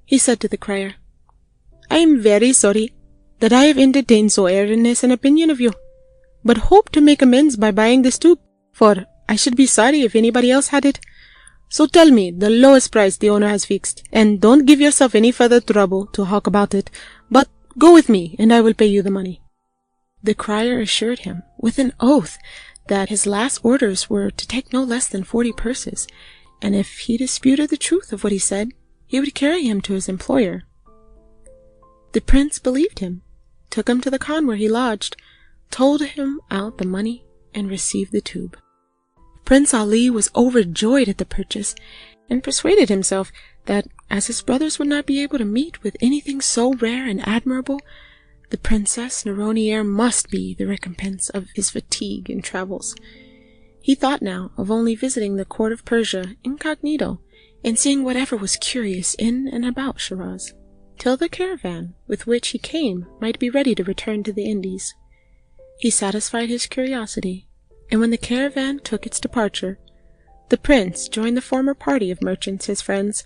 C: He said to the crier, I am very sorry that I have entertained so erroneous an opinion of you, but hope to make amends by buying this tube, for I should be sorry if anybody else had it. So tell me the lowest price the owner has fixed, and don't give yourself any further trouble to hawk about it, but go with me, and I will pay you the money. The crier assured him, with an oath, that his last orders were to take no less than 40 purses, and if he disputed the truth of what he said, he would carry him to his employer. The prince believed him, took him to the khan where he lodged, told him out the money, and received the tube. Prince Ali was overjoyed at the purchase, and persuaded himself that, as his brothers would not be able to meet with anything so rare and admirable, the Princess Neronier must be the recompense of his fatigue in travels. He thought now of only visiting the court of Persia incognito, and seeing whatever was curious in and about Shiraz, till the caravan with which he came might be ready to return to the Indies. He satisfied his curiosity, and when the caravan took its departure, the prince joined the former party of merchants, his friends,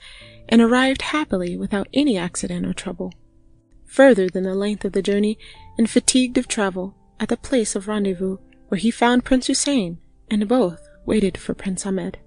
C: and arrived happily without any accident or trouble, further than the length of the journey, and fatigued of travel, at the place of rendezvous, where he found Prince Hussein, and both waited for Prince Ahmed.